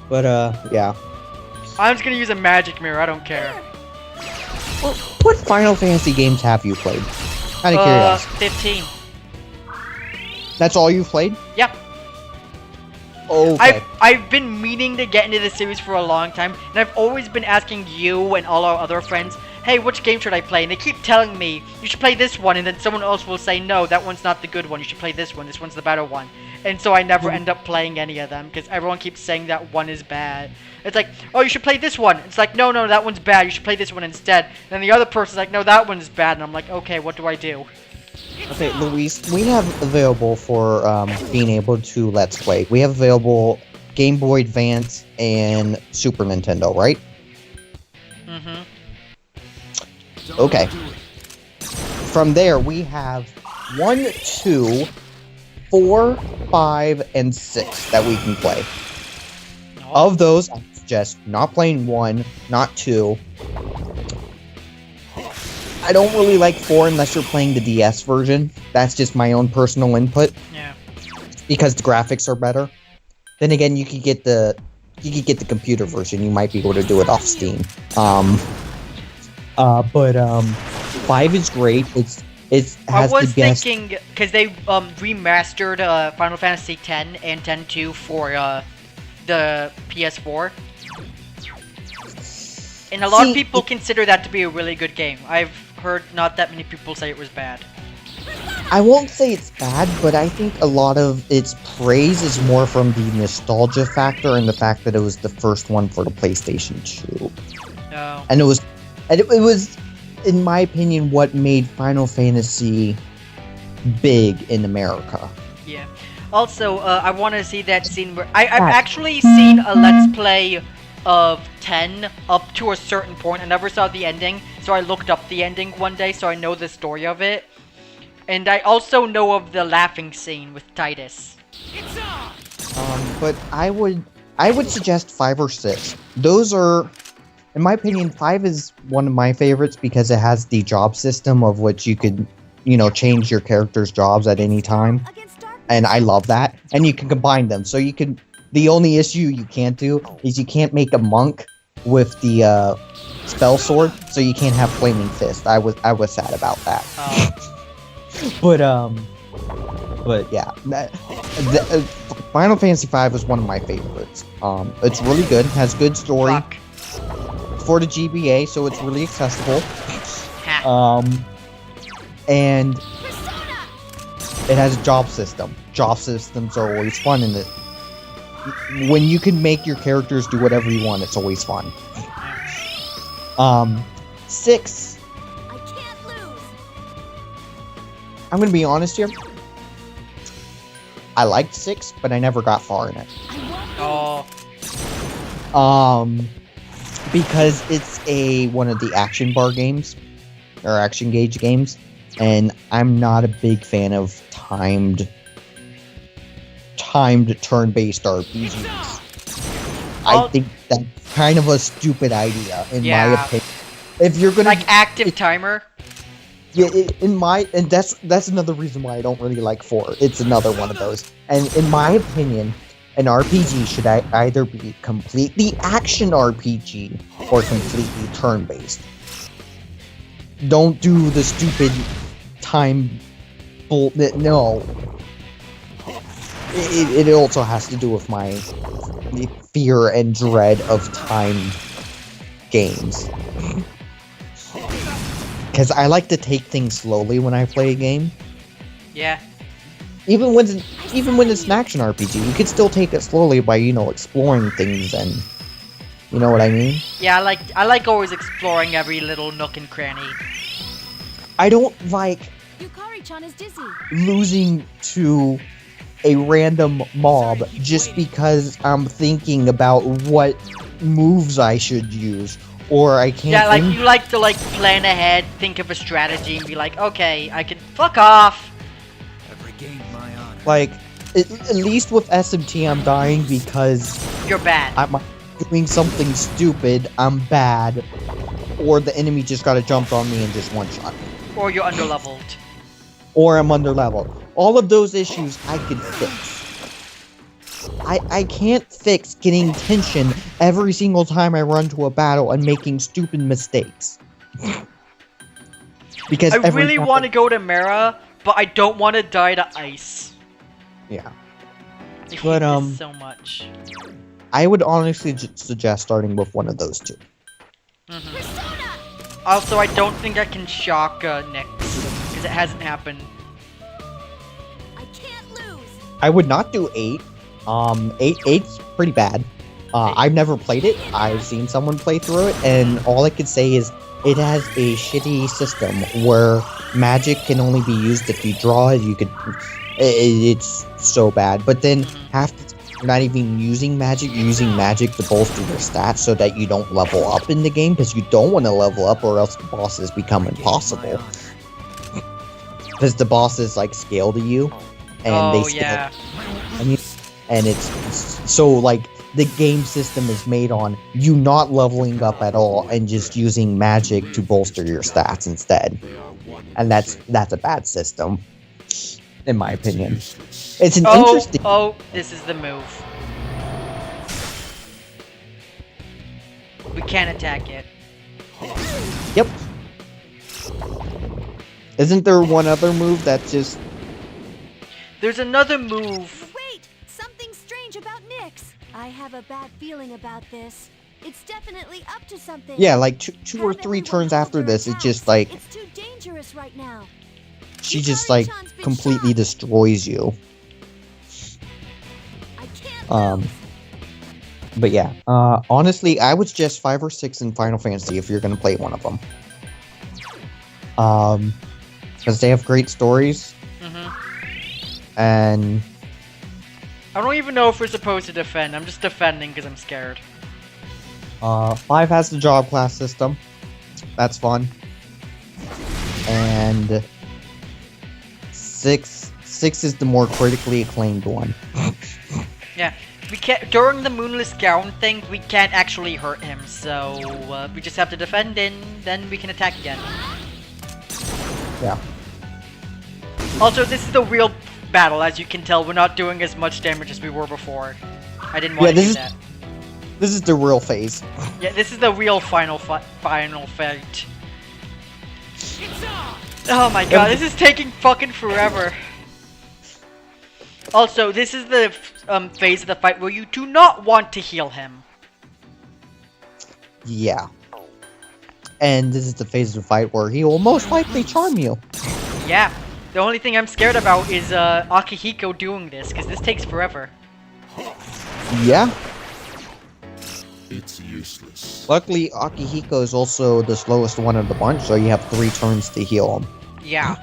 But, yeah. I'm just gonna use a magic mirror, I don't care. What Final Fantasy games have you played? Out of curiosity. 15. That's all you've played? Yeah. Okay. I've been meaning to get into this series for a long time, and I've always been asking you and all our other friends, hey, which game should I play? And they keep telling me, you should play this one, and then someone else will say, no, that one's not the good one, you should play this one's the better one. And so I never end up playing any of them, because everyone keeps saying that one is bad. It's like, oh, you should play this one. It's like, no, that one's bad, you should play this one instead. And then the other person's like, no, that one's bad, and I'm like, okay, what do I do? Okay, Luis, we have available for being able to Let's Play. We have available Game Boy Advance and Super Nintendo, right? Mm-hmm. Okay. From there, we have 1, 2, 4, 5, and 6 that we can play. Oh. Of those, I suggest not playing 1, not 2. I don't really like 4 unless you're playing the DS version. That's just my own personal input. Yeah. Because the graphics are better. Then again, you could get the computer version. You might be able to do it off Steam. 5 is great. It has I was the best. thinking, because they remastered Final Fantasy X and X-2 for the PS4. And a lot of people consider that to be a really good game. I've heard not that many people say it was bad. I won't say it's bad, but I think a lot of its praise is more from the nostalgia factor and the fact that it was the first one for the PlayStation 2. No. And it was, in my opinion, what made Final Fantasy big in America. Yeah. Also, I want to see that scene where I've actually seen a Let's Play of 10 up to a certain point. I never saw the ending, so I looked up the ending one day, so I know the story of it. And I also know of the laughing scene with Titus. But I would suggest 5 or 6. Those are, in my opinion, 5 is one of my favorites because it has the job system of which you could, change your character's jobs at any time. And I love that. And you can combine them, so you can. The only issue you can't do is you can't make a monk with the spell sword, so you can't have flaming fist. I was sad about that. But yeah, Final Fantasy V is one of my favorites. It's really good, has good story. Fuck. For the GBA, so it's really accessible. And it has a job system. Job systems are always fun in it. When you can make your characters do whatever you want, it's always fun. 6. I can't lose. I'm gonna be honest here. I liked 6, but I never got far in it. Oh. Because it's one of the action bar games, or action gauge games, and I'm not a big fan of timed turn-based RPGs. I think that's kind of a stupid idea, in my opinion. If you're gonna active timer. Yeah, and that's another reason why I don't really like 4. It's another one of those. And in my opinion, an RPG should either be completely action RPG or completely turn-based. Don't do the stupid time no. It also has to do with my fear and dread of time games. Because I like to take things slowly when I play a game. Yeah. Even when it's an action RPG, you can still take it slowly by, exploring things and... You know what I mean? Yeah, I like always exploring every little nook and cranny. I don't like Yukari-chan is dizzy. losing to a random mob just because I'm thinking about what moves I should use, or I can't. Yeah, like you like to plan ahead, think of a strategy, and be like, okay, I can fuck off. I've regained my honor. Like, at least with SMT, I'm dying because You're bad. I'm doing something stupid. I'm bad, or the enemy just got to jump on me and just one shot me. Or you're underleveled. Or I'm underleveled. All of those issues I could fix. I can't fix getting tension every single time I run to a battle and making stupid mistakes. Because I really want to go to Mara, but I don't want to die to ice. Yeah. I hate But, this so much. I would honestly suggest starting with one of those two. Also, I don't think I can shock NYX, because it hasn't happened. I can't lose. I would not do 8. 8's pretty bad. I've never played it. I've seen someone play through it, and all I could say is it has a shitty system where magic can only be used if you draw it. It's so bad. But then half the time you're not even using magic. You're using magic to bolster your stats so that you don't level up in the game, because you don't want to level up, or else the bosses become impossible. Because the bosses like scale to you, and they scale. Yeah. And it's so like the game system is made on you not leveling up at all and just using magic to bolster your stats instead, and that's a bad system, in my opinion. It's an interesting. Oh, this is the move. We can't attack it. Yep. Isn't there one other move that just? There's another move. Wait! Something strange about NYX. I have a bad feeling about this. It's definitely up to something. Yeah, like two or three turns after this, it's just like It's too dangerous right now. she just like completely destroys you. I can't lose. But yeah, honestly, I would suggest 5 or 6 in Final Fantasy if you're gonna play one of them. Because they have great stories. And I don't even know if we're supposed to defend. I'm just defending because I'm scared. 5 has the job class system. That's fun. And 6 is the more critically acclaimed one. Yeah, we can't. During the Moonless Gown thing, we can't actually hurt him, so we just have to defend, and then we can attack again. Yeah. Also, this is the real battle. As you can tell, we're not doing as much damage as we were before. I didn't want to do that. This is the real phase. Yeah, this is the real final fight. Oh my god, this is taking fucking forever. Also, this is the phase of the fight where you do not want to heal him. Yeah. And this is the phase of the fight where he will most likely charm you. Yeah. The only thing I'm scared about is Akihiko doing this, because this takes forever. Yeah. It's useless. Luckily, Akihiko is also the slowest one of the bunch, so you have 3 turns to heal him. Yeah.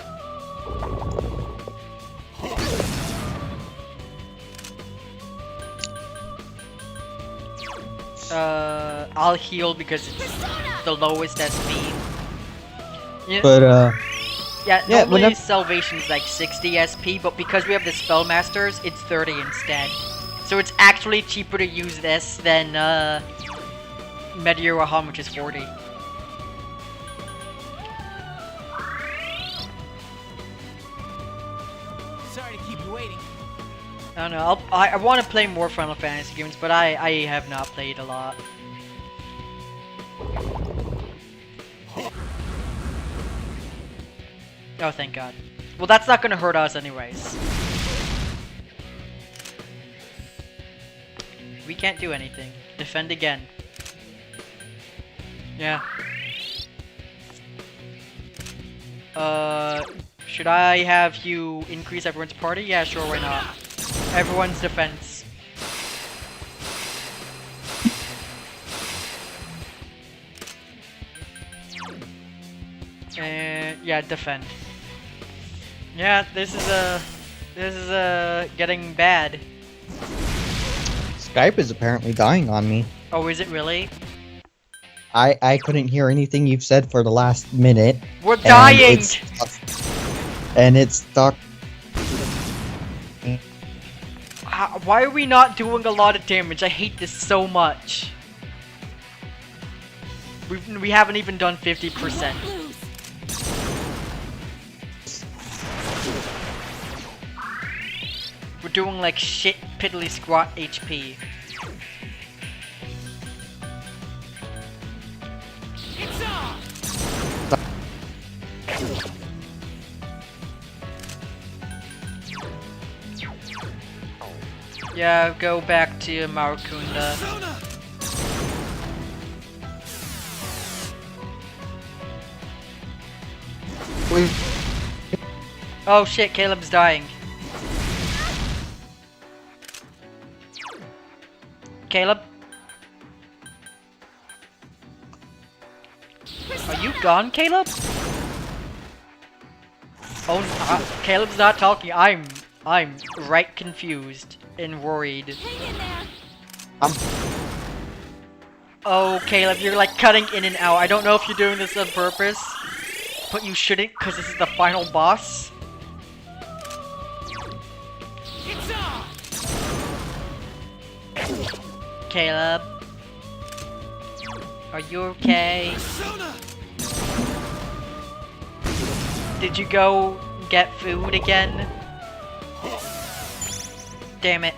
I'll heal because it's the lowest SP. Yeah. But, Yeah, Yeah, normally Salvation's like 60 SP, but because we have the Spellmasters, it's 30 instead. So it's actually cheaper to use this than Meteor Aham, which is 40. Sorry to keep you waiting. I don't know, I want to play more Final Fantasy games, but I have not played a lot. Oh, thank God. Well, that's not gonna hurt us anyways. We can't do anything. Defend again. Yeah. Should I have you increase everyone's party? Yeah, sure, why not? Everyone's defense. And yeah, defend. Yeah, this is getting bad. Skype is apparently dying on me. Oh, is it really? I couldn't hear anything you've said for the last minute. We're dying! And it's stuck. Why are we not doing a lot of damage? I hate this so much. We haven't even done 50%. We're doing like shit piddly squat HP. Yeah, go back to Maracunda. Persona! Wait, Oh shit, Caleb's dying. Caleb? Are you gone, Caleb? Oh, Caleb's not talking. I'm right confused and worried. Hang in there. I'm Oh, Caleb, you're like cutting in and out. I don't know if you're doing this on purpose, but you shouldn't, because this is the final boss. It's on! Caleb, are you okay? Persona! Did you go get food again? Damn it.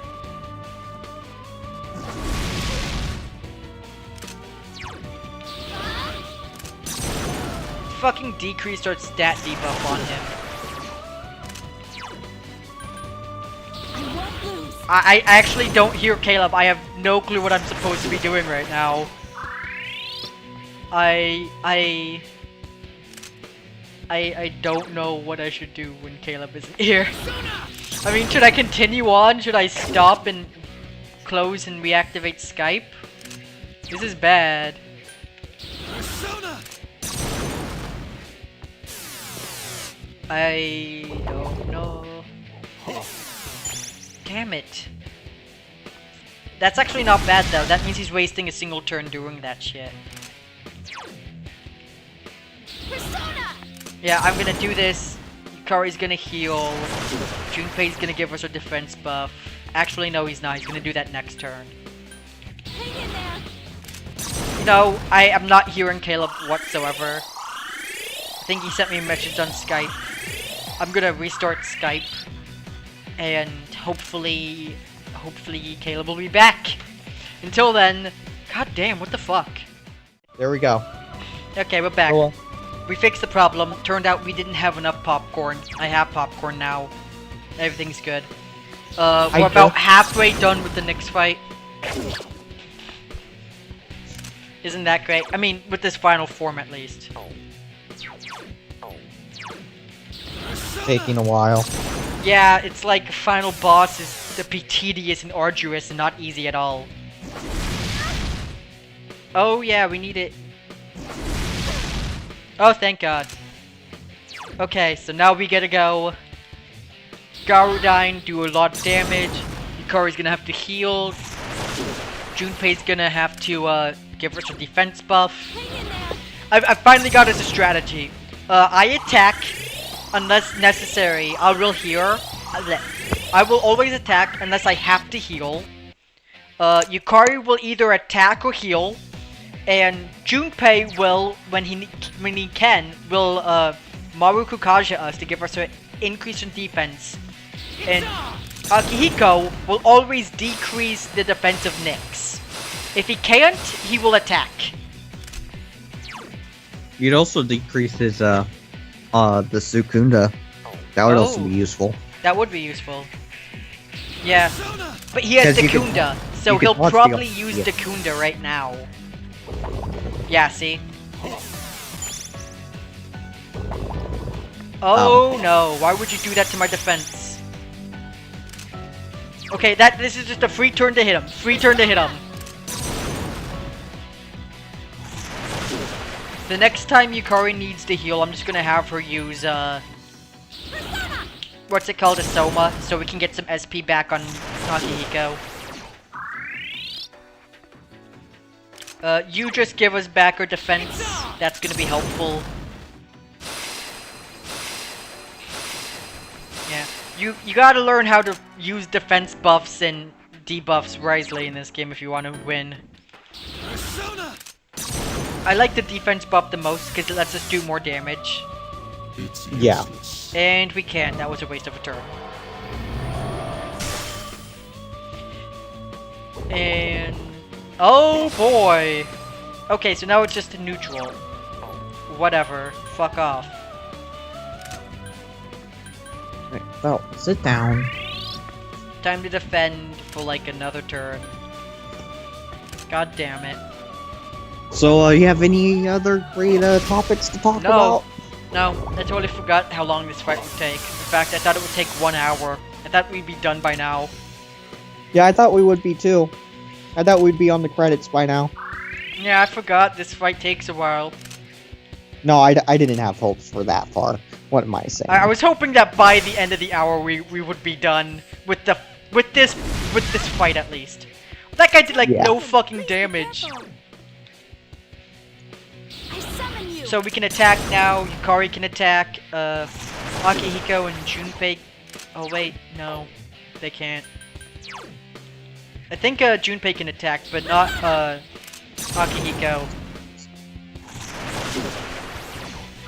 Fucking decreased our stat debuff on him. I won't lose. I actually don't hear Caleb. I have no clue what I'm supposed to be doing right now. I don't know what I should do when Caleb isn't here. I mean, should I continue on? Should I stop and close and reactivate Skype? This is bad. Persona! I don't know. Damn it. That's actually not bad though. That means he's wasting a single turn doing that shit. Persona! Yeah, I'm gonna do this. Yukari's gonna heal. Junpei's gonna give us her defense buff. Actually, no, he's not. He's gonna do that next turn. Hang in there. No, I am not hearing Caleb whatsoever. I think he sent me a message on Skype. I'm gonna restart Skype. And hopefully Caleb will be back. Until then, god damn, what the fuck? there we go. Okay, we're back. Oh, well. We fixed the problem. Turned out we didn't have enough popcorn. I have popcorn now. Everything's good. We're about halfway done with the NYX fight. Isn't that great? I mean, with this final form at least. Taking a while. Yeah, it's like final boss is to be tedious and arduous and not easy at all. Oh yeah, we need it. Oh, thank God. Okay, so now we gotta go. Garudine, do a lot of damage. Yukari's gonna have to heal. Junpei's gonna have to give us a defense buff. Hang in there. I finally got us a strategy. I attack unless necessary. I will heal. I will always attack unless I have to heal. Yukari will either attack or heal. And Junpei will, when he can, will Maruku Kaja us to give us an increase in defense. And Akihiko will always decrease the defense of NYX. If he can't, he will attack. You'd also decrease his the Sukunda. That would also Oh. be useful. That would be useful. Yeah, but he has 'Cause you can- Dakunda, so you can he'll watch the- probably use yeah. Dakunda right now. Yeah, see? Oh no, why would you do that to my defense? Okay, this is just a free turn to hit him. Free turn to hit him. The next time Yukari needs to heal, I'm just gonna have her use, what's it called, a Soma, so we can get some SP back on Akihiko. You just give us back our defense. That's gonna be helpful. Yeah, you gotta learn how to use defense buffs and debuffs wisely in this game if you want to win. I like the defense buff the most because it lets us do more damage. It's Yeah. useless. And we can't. That was a waste of a turn. And... oh boy! Okay, so now it's just a neutral. Whatever. Fuck off. Right, well, sit down. time to defend for like another turn. God damn it. So, you have any other great topics to talk about? No, I totally forgot how long this fight would take. In fact, I thought it would take 1 hour. I thought we'd be done by now. Yeah, I thought we would be too. I thought we'd be on the credits by now. Yeah, I forgot this fight takes a while. No, I didn't have hopes for that far. What am I saying? I was hoping that by the end of the hour we would be done with this fight at least. That guy did like Yeah. no fucking damage. I summon you. So we can attack now. Yukari can attack. Akihiko and Junpei. Oh wait, no, they can't. I think Junpei can attack, but not Akihiko.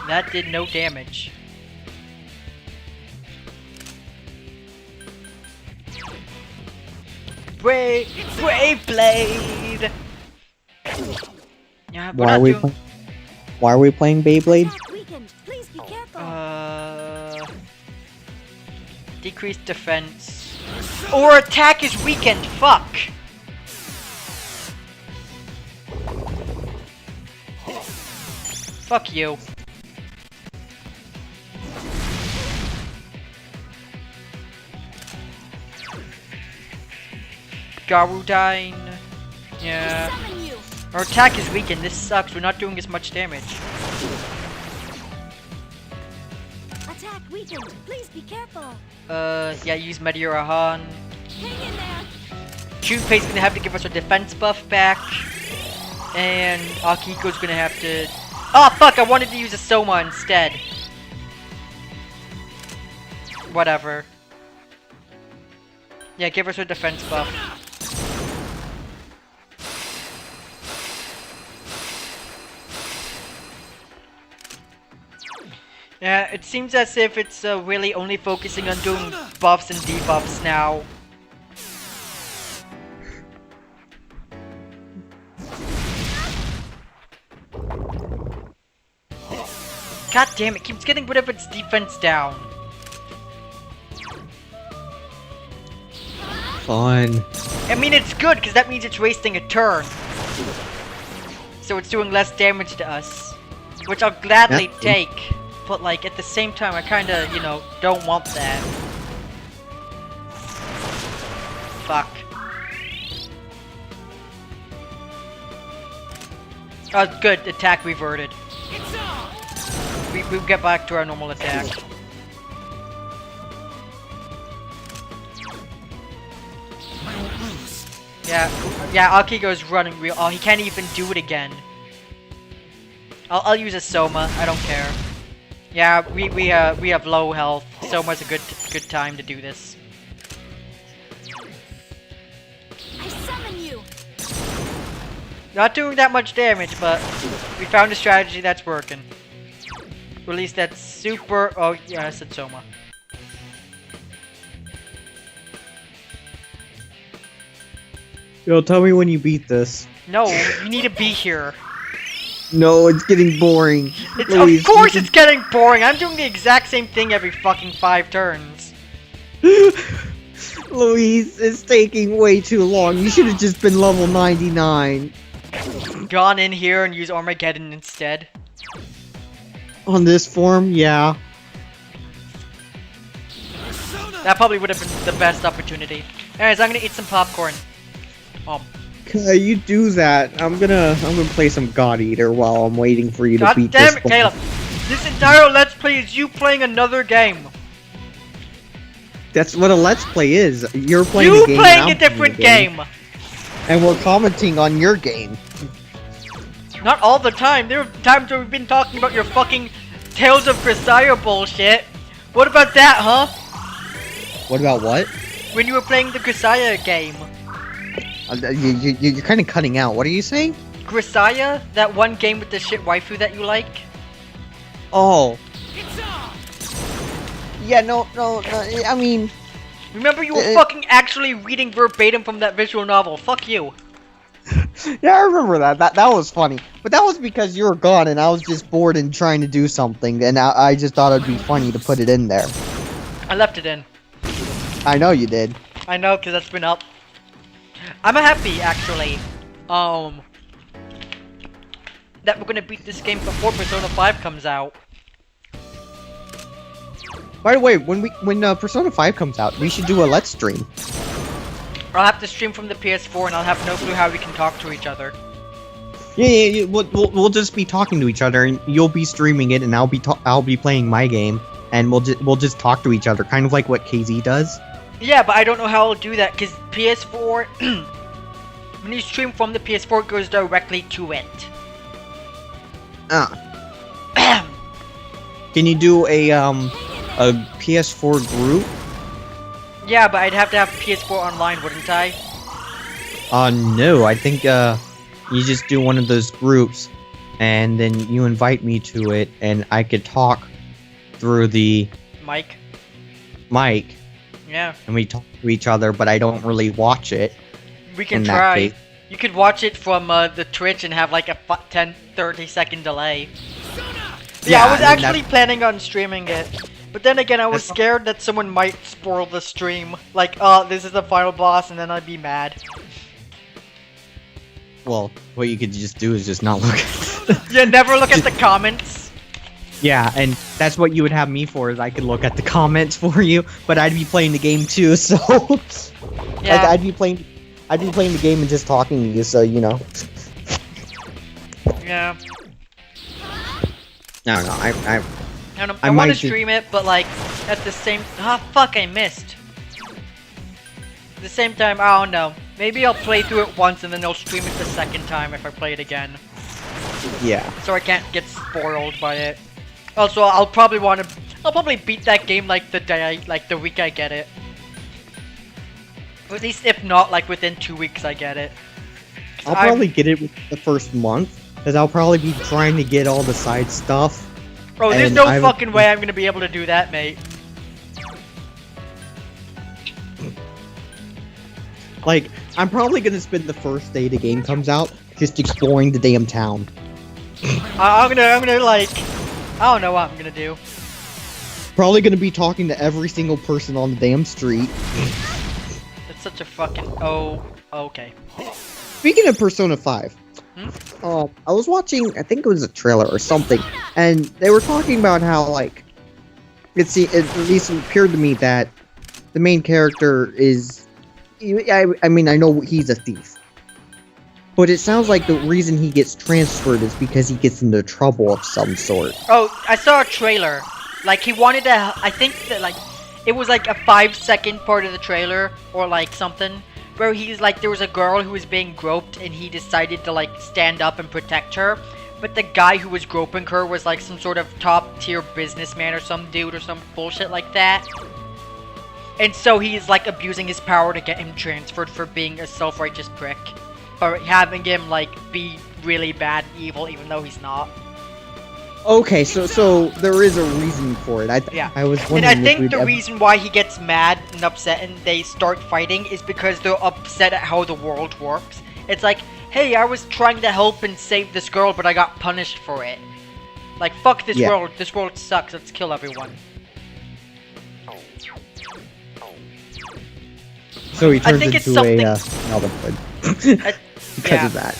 That did no damage. Brave Blade. Yeah, we're not doing. Why are we playing Beyblade? Attack weakened. Please be careful. Decreased defense. Or attack is weakened. Fuck. Fuck you. Garudine. Yeah. I summon you. Our attack is weakened. This sucks. We're not doing as much damage. Attack weakened. Please be careful. Yeah, use Meteorahan. Hang in there. Junpei's gonna have to give us our defense buff back. And Akiko's gonna have to... Oh, fuck! I wanted to use a Soma instead. Whatever. Yeah, give us our defense buff. Yeah, it seems as if it's really only focusing on doing buffs and debuffs now. God damn it, keeps getting rid of its defense down. Fun. I mean, it's good, because that means it's wasting a turn. So it's doing less damage to us. Which I'll gladly take. But, like, at the same time, I kinda, you know, don't want that. Fuck. Oh, good. Attack reverted. We get back to our normal attack. Yeah, Akiko's running real. Oh, he can't even do it again. I'll use a Soma. I don't care. Yeah, we have low health. Soma's a good time to do this. I summon you. Not doing that much damage, but we found a strategy that's working. Or at least that's super. Oh yeah, I said Soma. Yo, tell me when you beat this. No, you need to be here. No, it's getting boring. Of course it's getting boring. I'm doing the exact same thing every fucking 5 turns. Louise, it's taking way too long. You should have just been level 99. Gone in here and use Armageddon instead. On this form, yeah. That probably would have been the best opportunity. Anyways, I'm gonna eat some popcorn. You do that. I'm gonna play some God Eater while I'm waiting for you to God beat damn this. it, Caleb! This entire Let's Play is you playing another game. That's what a Let's Play is. You're playing You a game. playing and a I'm different playing game. And we're commenting on your game. Not all the time. There are times where we've been talking about your fucking Tales of Grisaya bullshit. What about that, huh? What about what? When you were playing the Grisaya game. You're kind of cutting out. What are you saying? Grisaya? That one game with the shit waifu that you like? Oh. Yeah, no, I mean... Remember you were fucking actually reading verbatim from that visual novel. Fuck you. Yeah, I remember that. That was funny. But that was because you were gone and I was just bored and trying to do something. And I just thought it'd be funny to put it in there. I left it in. I know you did. I know, because that's been up. I'm happy, actually, that we're gonna beat this game before Persona 5 comes out. By the way, when Persona 5 comes out, we should do a Let's Stream. I'll have to stream from the PS4 and I'll have no clue how we can talk to each other. Yeah, we'll just be talking to each other, and you'll be streaming it, and I'll be playing my game, and we'll just talk to each other, kind of like what KZ does. Yeah, but I don't know how I'll do that, because PS4, when you stream from the PS4, it goes directly to it. Can you do a PS4 group? Yeah, but I'd have to have PS4 online, wouldn't I? No, I think, you just do one of those groups, and then you invite me to it, and I could talk through the mic. Yeah. And we talk to each other, but I don't really watch it. We can try. You could watch it from the Twitch and have like a 10-30 second delay. Yeah, I was actually planning on streaming it. But then again, I was scared that someone might spoil the stream. Like, this is the final boss, and then I'd be mad. Well, what you could just do is just not look at it. Yeah, never look at the comments. Yeah, and that's what you would have me for, is I could look at the comments for you, but I'd be playing the game too, so... Yeah. I'd be playing the game and just talking to you, so, you know. Yeah. No, I want to stream it, but like, at the same... fuck, I missed. At the same time, I don't know. Maybe I'll play through it once and then I'll stream it the second time if I play it again. Yeah. So I can't get spoiled by it. Also, I'll probably beat that game like the week I get it. Or at least if not, like within 2 weeks I get it. I'll probably get it within the first month, because I'll probably be trying to get all the side stuff. Oh, there's no fucking way I'm gonna be able to do that, mate. Like, I'm probably gonna spend the first day the game comes out just exploring the damn town. I'm gonna like, I don't know what I'm gonna do. Probably gonna be talking to every single person on the damn street. That's such a fucking, oh, okay. Speaking of Persona 5, I was watching, I think it was a trailer or something, and they were talking about how, like, it at least appeared to me that the main character is, I mean, I know he's a thief, but it sounds like the reason he gets transferred is because he gets into trouble of some sort. Oh, I saw a trailer. Like, he wanted to, I think that, like, it was like a 5-second part of the trailer, or like something, where he's like, there was a girl who was being groped, and he decided to like stand up and protect her, but the guy who was groping her was like some sort of top-tier businessman or some dude or some bullshit like that. And so he's like abusing his power to get him transferred for being a self-righteous prick. Or having him like be really bad and evil even though he's not. Okay, so there is a reason for it. I was wondering. And I think the reason why he gets mad and upset and they start fighting is because they're upset at how the world works. It's like, hey, I was trying to help and save this girl, but I got punished for it. Like, fuck this world. This world sucks. Let's kill everyone. So he turns into something... Robin Hood. Because of that.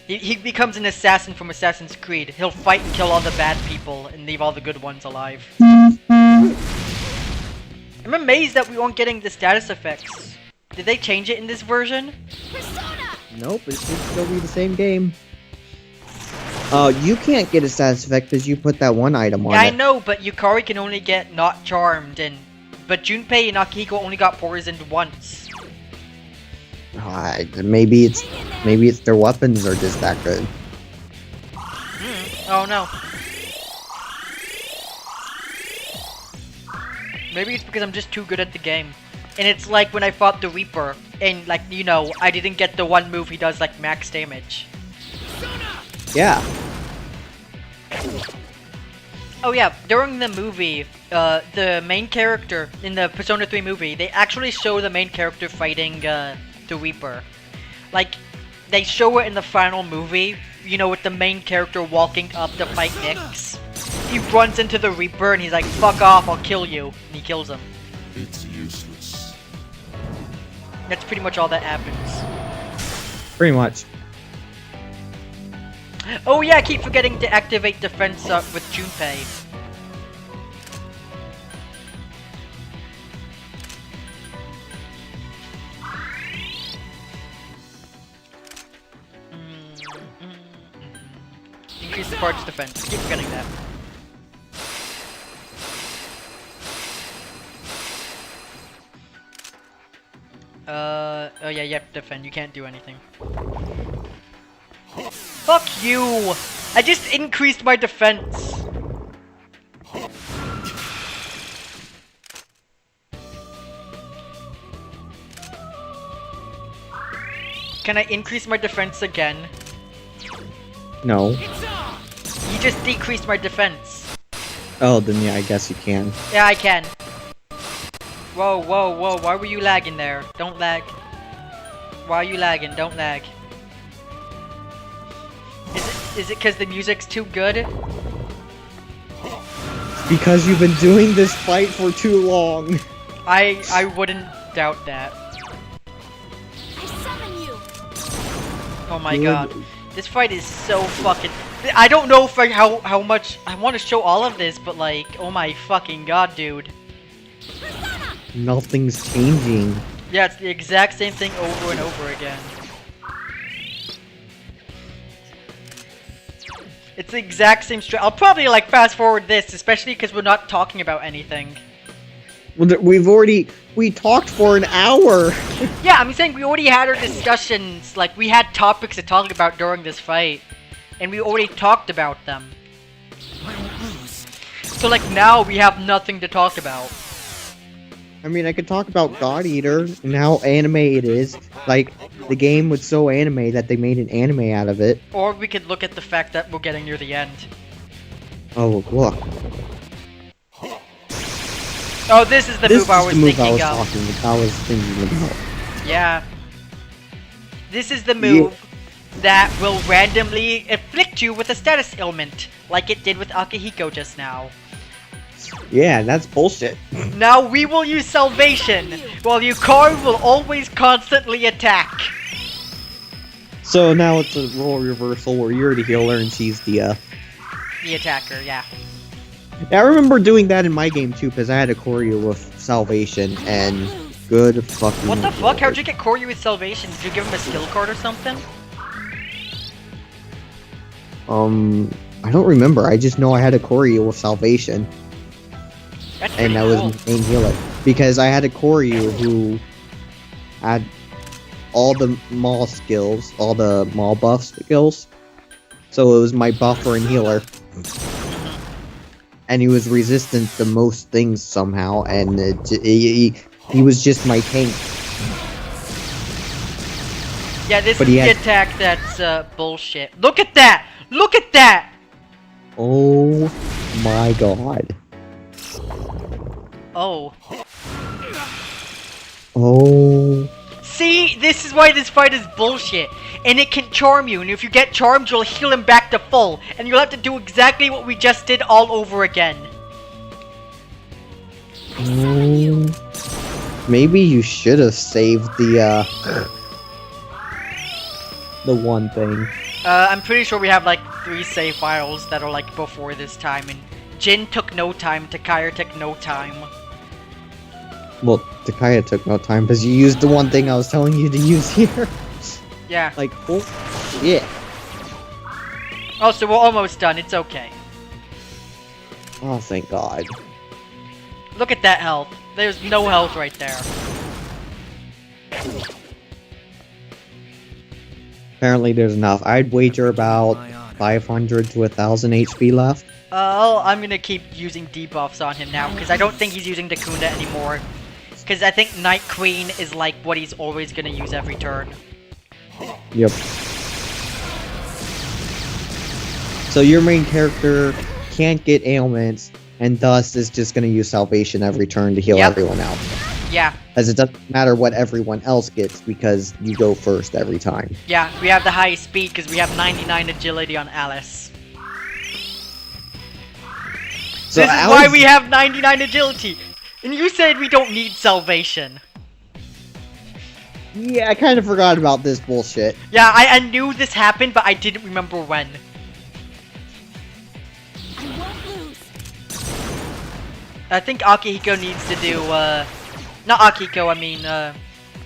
He becomes an assassin from Assassin's Creed. He'll fight and kill all the bad people and leave all the good ones alive. I'm amazed that we aren't getting the status effects. Did they change it in this version? Nope, it should still be the same game. You can't get a status effect because you put that one item on it. Yeah, I know, but Yukari can only get not charmed, but Junpei and Akihiko only got poisoned once. Maybe it's their weapons are just that good. Oh no. Maybe it's because I'm just too good at the game. And it's like when I fought the Reaper, and like, you know, I didn't get the one move he does like max damage. Yeah. Oh yeah, during the movie, the main character in the Persona 3 movie, they actually show the main character fighting the Reaper. Like, they show it in the final movie, you know, with the main character walking up to fight NYX. He runs into the Reaper and he's like, fuck off, I'll kill you. And he kills him. It's useless. That's pretty much all that happens. Pretty much. Oh yeah, I keep forgetting to activate defense up with Junpei. Increase the parts defense. Keep forgetting that. Oh yeah, yep, defend. You can't do anything. Fuck you! I just increased my defense. Can I increase my defense again? No. You just decreased my defense. Oh, then yeah, I guess you can. Yeah, I can. Whoa, whoa, whoa, why were you lagging there? Don't lag. Why are you lagging? Don't lag. Is it because the music's too good? Because you've been doing this fight for too long. I wouldn't doubt that. I summon you. Oh my Good. god. This fight is so fucking... I don't know if how much... I want to show all of this, but like... Oh my fucking god, dude. Nothing's changing. Yeah, it's the exact same thing over and over again. It's the exact same I'll probably like fast forward this, especially because we're not talking about anything. Well, we talked for an hour. Yeah, I'm saying we already had our discussions, like we had topics to talk about during this fight. And we already talked about them. So like now we have nothing to talk about. I mean, I could talk about God Eater and how anime it is. Like, the game was so anime that they made an anime out of it. Or we could look at the fact that we're getting near the end. Oh, look. Oh, this is the This move I is was the move thinking I of. was thinking about. Yeah. This is the move that will randomly afflict you with a status ailment, like it did with Akihiko just now. Yeah, that's bullshit. Now we will use Salvation, while Yukari will always constantly attack. So now it's a role reversal where you're the healer and she's the, The attacker, yeah. I remember doing that in my game too, because I had a Koryu with Salvation, and good fucking... What the fuck? How'd you get Koryu with Salvation? Did you give him a skill card or something? I don't remember. I just know I had a Koryu with Salvation. That's And pretty that cool. was my main healer. Because I had a Koryu who had all the Maul skills, all the Maul buff skills. So it was my buffer and healer. And he was resistant to most things somehow, and he was just my tank. Yeah, this But is he the had- attack that's bullshit. Look at that! Look at that! Oh my god. Oh. Oh. See? This is why this fight is bullshit. And it can charm you, and if you get charmed, you'll heal him back to full. And you'll have to do exactly what we just did all over again. Maybe you should have saved the one thing. I'm pretty sure we have like 3 save files that are like before this time, and Jin took no time, Takaya took no time. Well, Takaya took no time because you used the one thing I was telling you to use here. Yeah. Like, oh, yeah. Oh, so we're almost done, it's okay. Oh, thank God. Look at that health. There's no health right there. Apparently there's enough. I'd wager about 500 to 1,000 HP left. I'm gonna keep using debuffs on him now, because I don't think he's using Dakunda anymore. Because I think Night Queen is like what he's always gonna use every turn. Yep. So your main character can't get ailments, and thus is just gonna use Salvation every turn to heal Yep. everyone out. Yeah, As it doesn't matter what everyone else gets, because you go first every time. yeah, we have the highest speed because we have 99 agility on Alice. So This is why we have 99 agility! And you said we don't need Salvation. Yeah, I kind of forgot about this bullshit. Yeah, I knew this happened, but I didn't remember when. I won't lose. I think Akihiko needs to do, not Akihiko, I mean,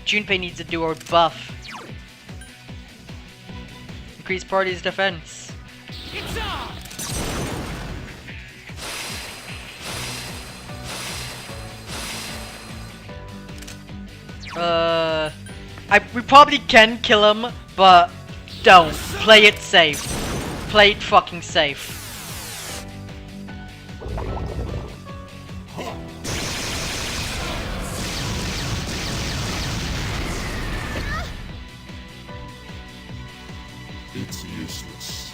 Junpei needs to do her buff. Increase party's defense. It's on! We probably can kill him, but don't. Play it safe. Play it fucking safe. It's useless.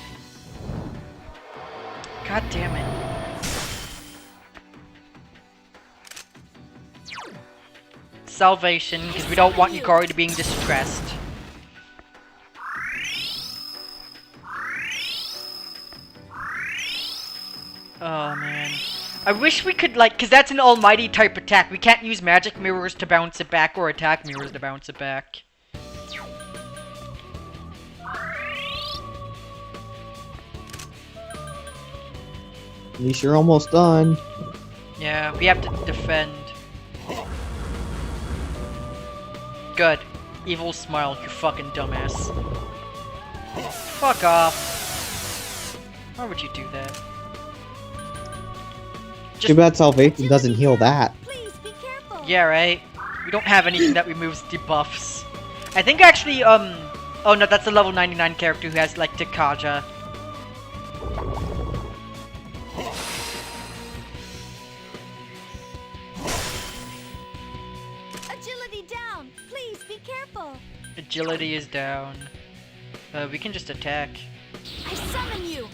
God damn it. Salvation, because we don't want Yukari to being distressed. Oh man. I wish we could like, because that's an almighty type attack. We can't use magic mirrors to bounce it back or attack mirrors to bounce it back. At least you're almost done. Yeah, we have to defend. Good. Evil smile, you fucking dumbass. Fuck off. Why would you do that? Too bad salvation doesn't heal that. Please be careful. Yeah, right? We don't have anything that removes debuffs. I think actually, oh no, that's a level 99 character who has, like, Takaja. Agility down. Please be careful. Agility is down. We can just attack. I summon you.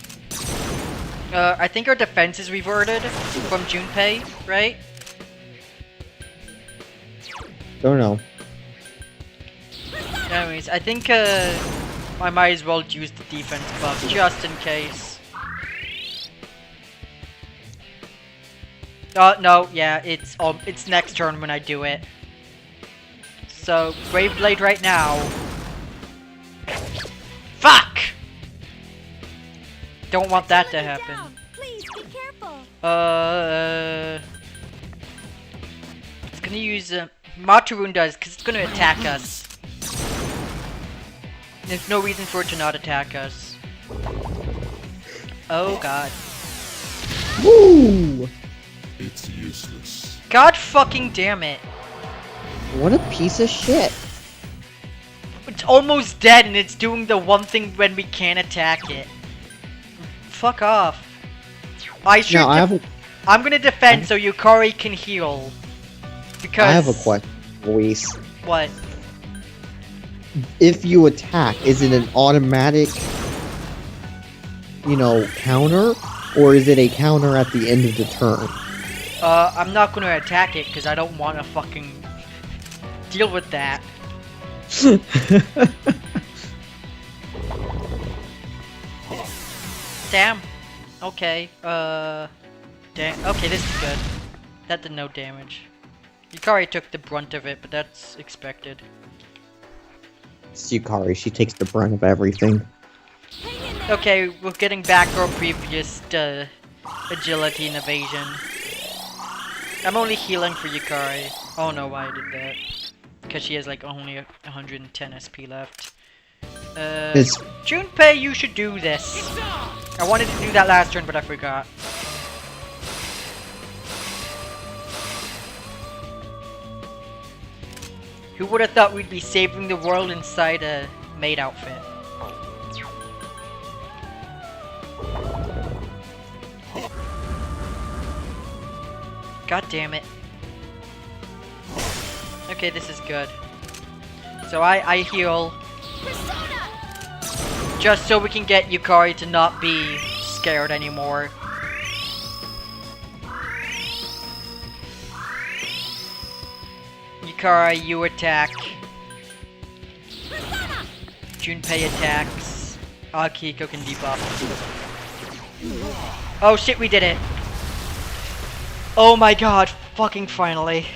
I think our defense is reverted from Junpei, right? Don't know. Anyways, I think, I might as well use the defense buff, just in case. No, yeah, it's next turn when I do it. So, Brave Blade right now. Fuck! Don't want that to Agility happen. down. Please be careful. It's gonna use, Maturun does, because it's gonna attack us. There's no reason for it to not attack us. Oh god. Woo! It's useless. God fucking damn it. What a piece of shit. It's almost dead and it's doing the one thing when we can't attack it. Fuck off. I should. Now, I'm gonna defend so Yukari can heal. Because. I have a question, Luis. What? If you attack, is it an automatic, counter? Or is it a counter at the end of the turn? I'm not gonna attack it because I don't want to fucking deal with that. Damn. Okay. Damn. Okay, this is good. That did no damage. Yukari took the brunt of it, but that's expected. It's Yukari, she takes the brunt of everything. Okay, we're getting back our previous agility and evasion. I'm only healing for Yukari. Oh no, why I did that. Because she has like only 110 SP left. Junpei, you should do this. I wanted to do that last turn, but I forgot. Who would have thought we'd be saving the world inside a maid outfit? God damn it. Okay, this is good. So I heal. Just so we can get Yukari to not be scared anymore. Yukari, you attack. Junpei attacks. Akihiko can debuff. Oh shit, we did it. Oh my god, fucking finally.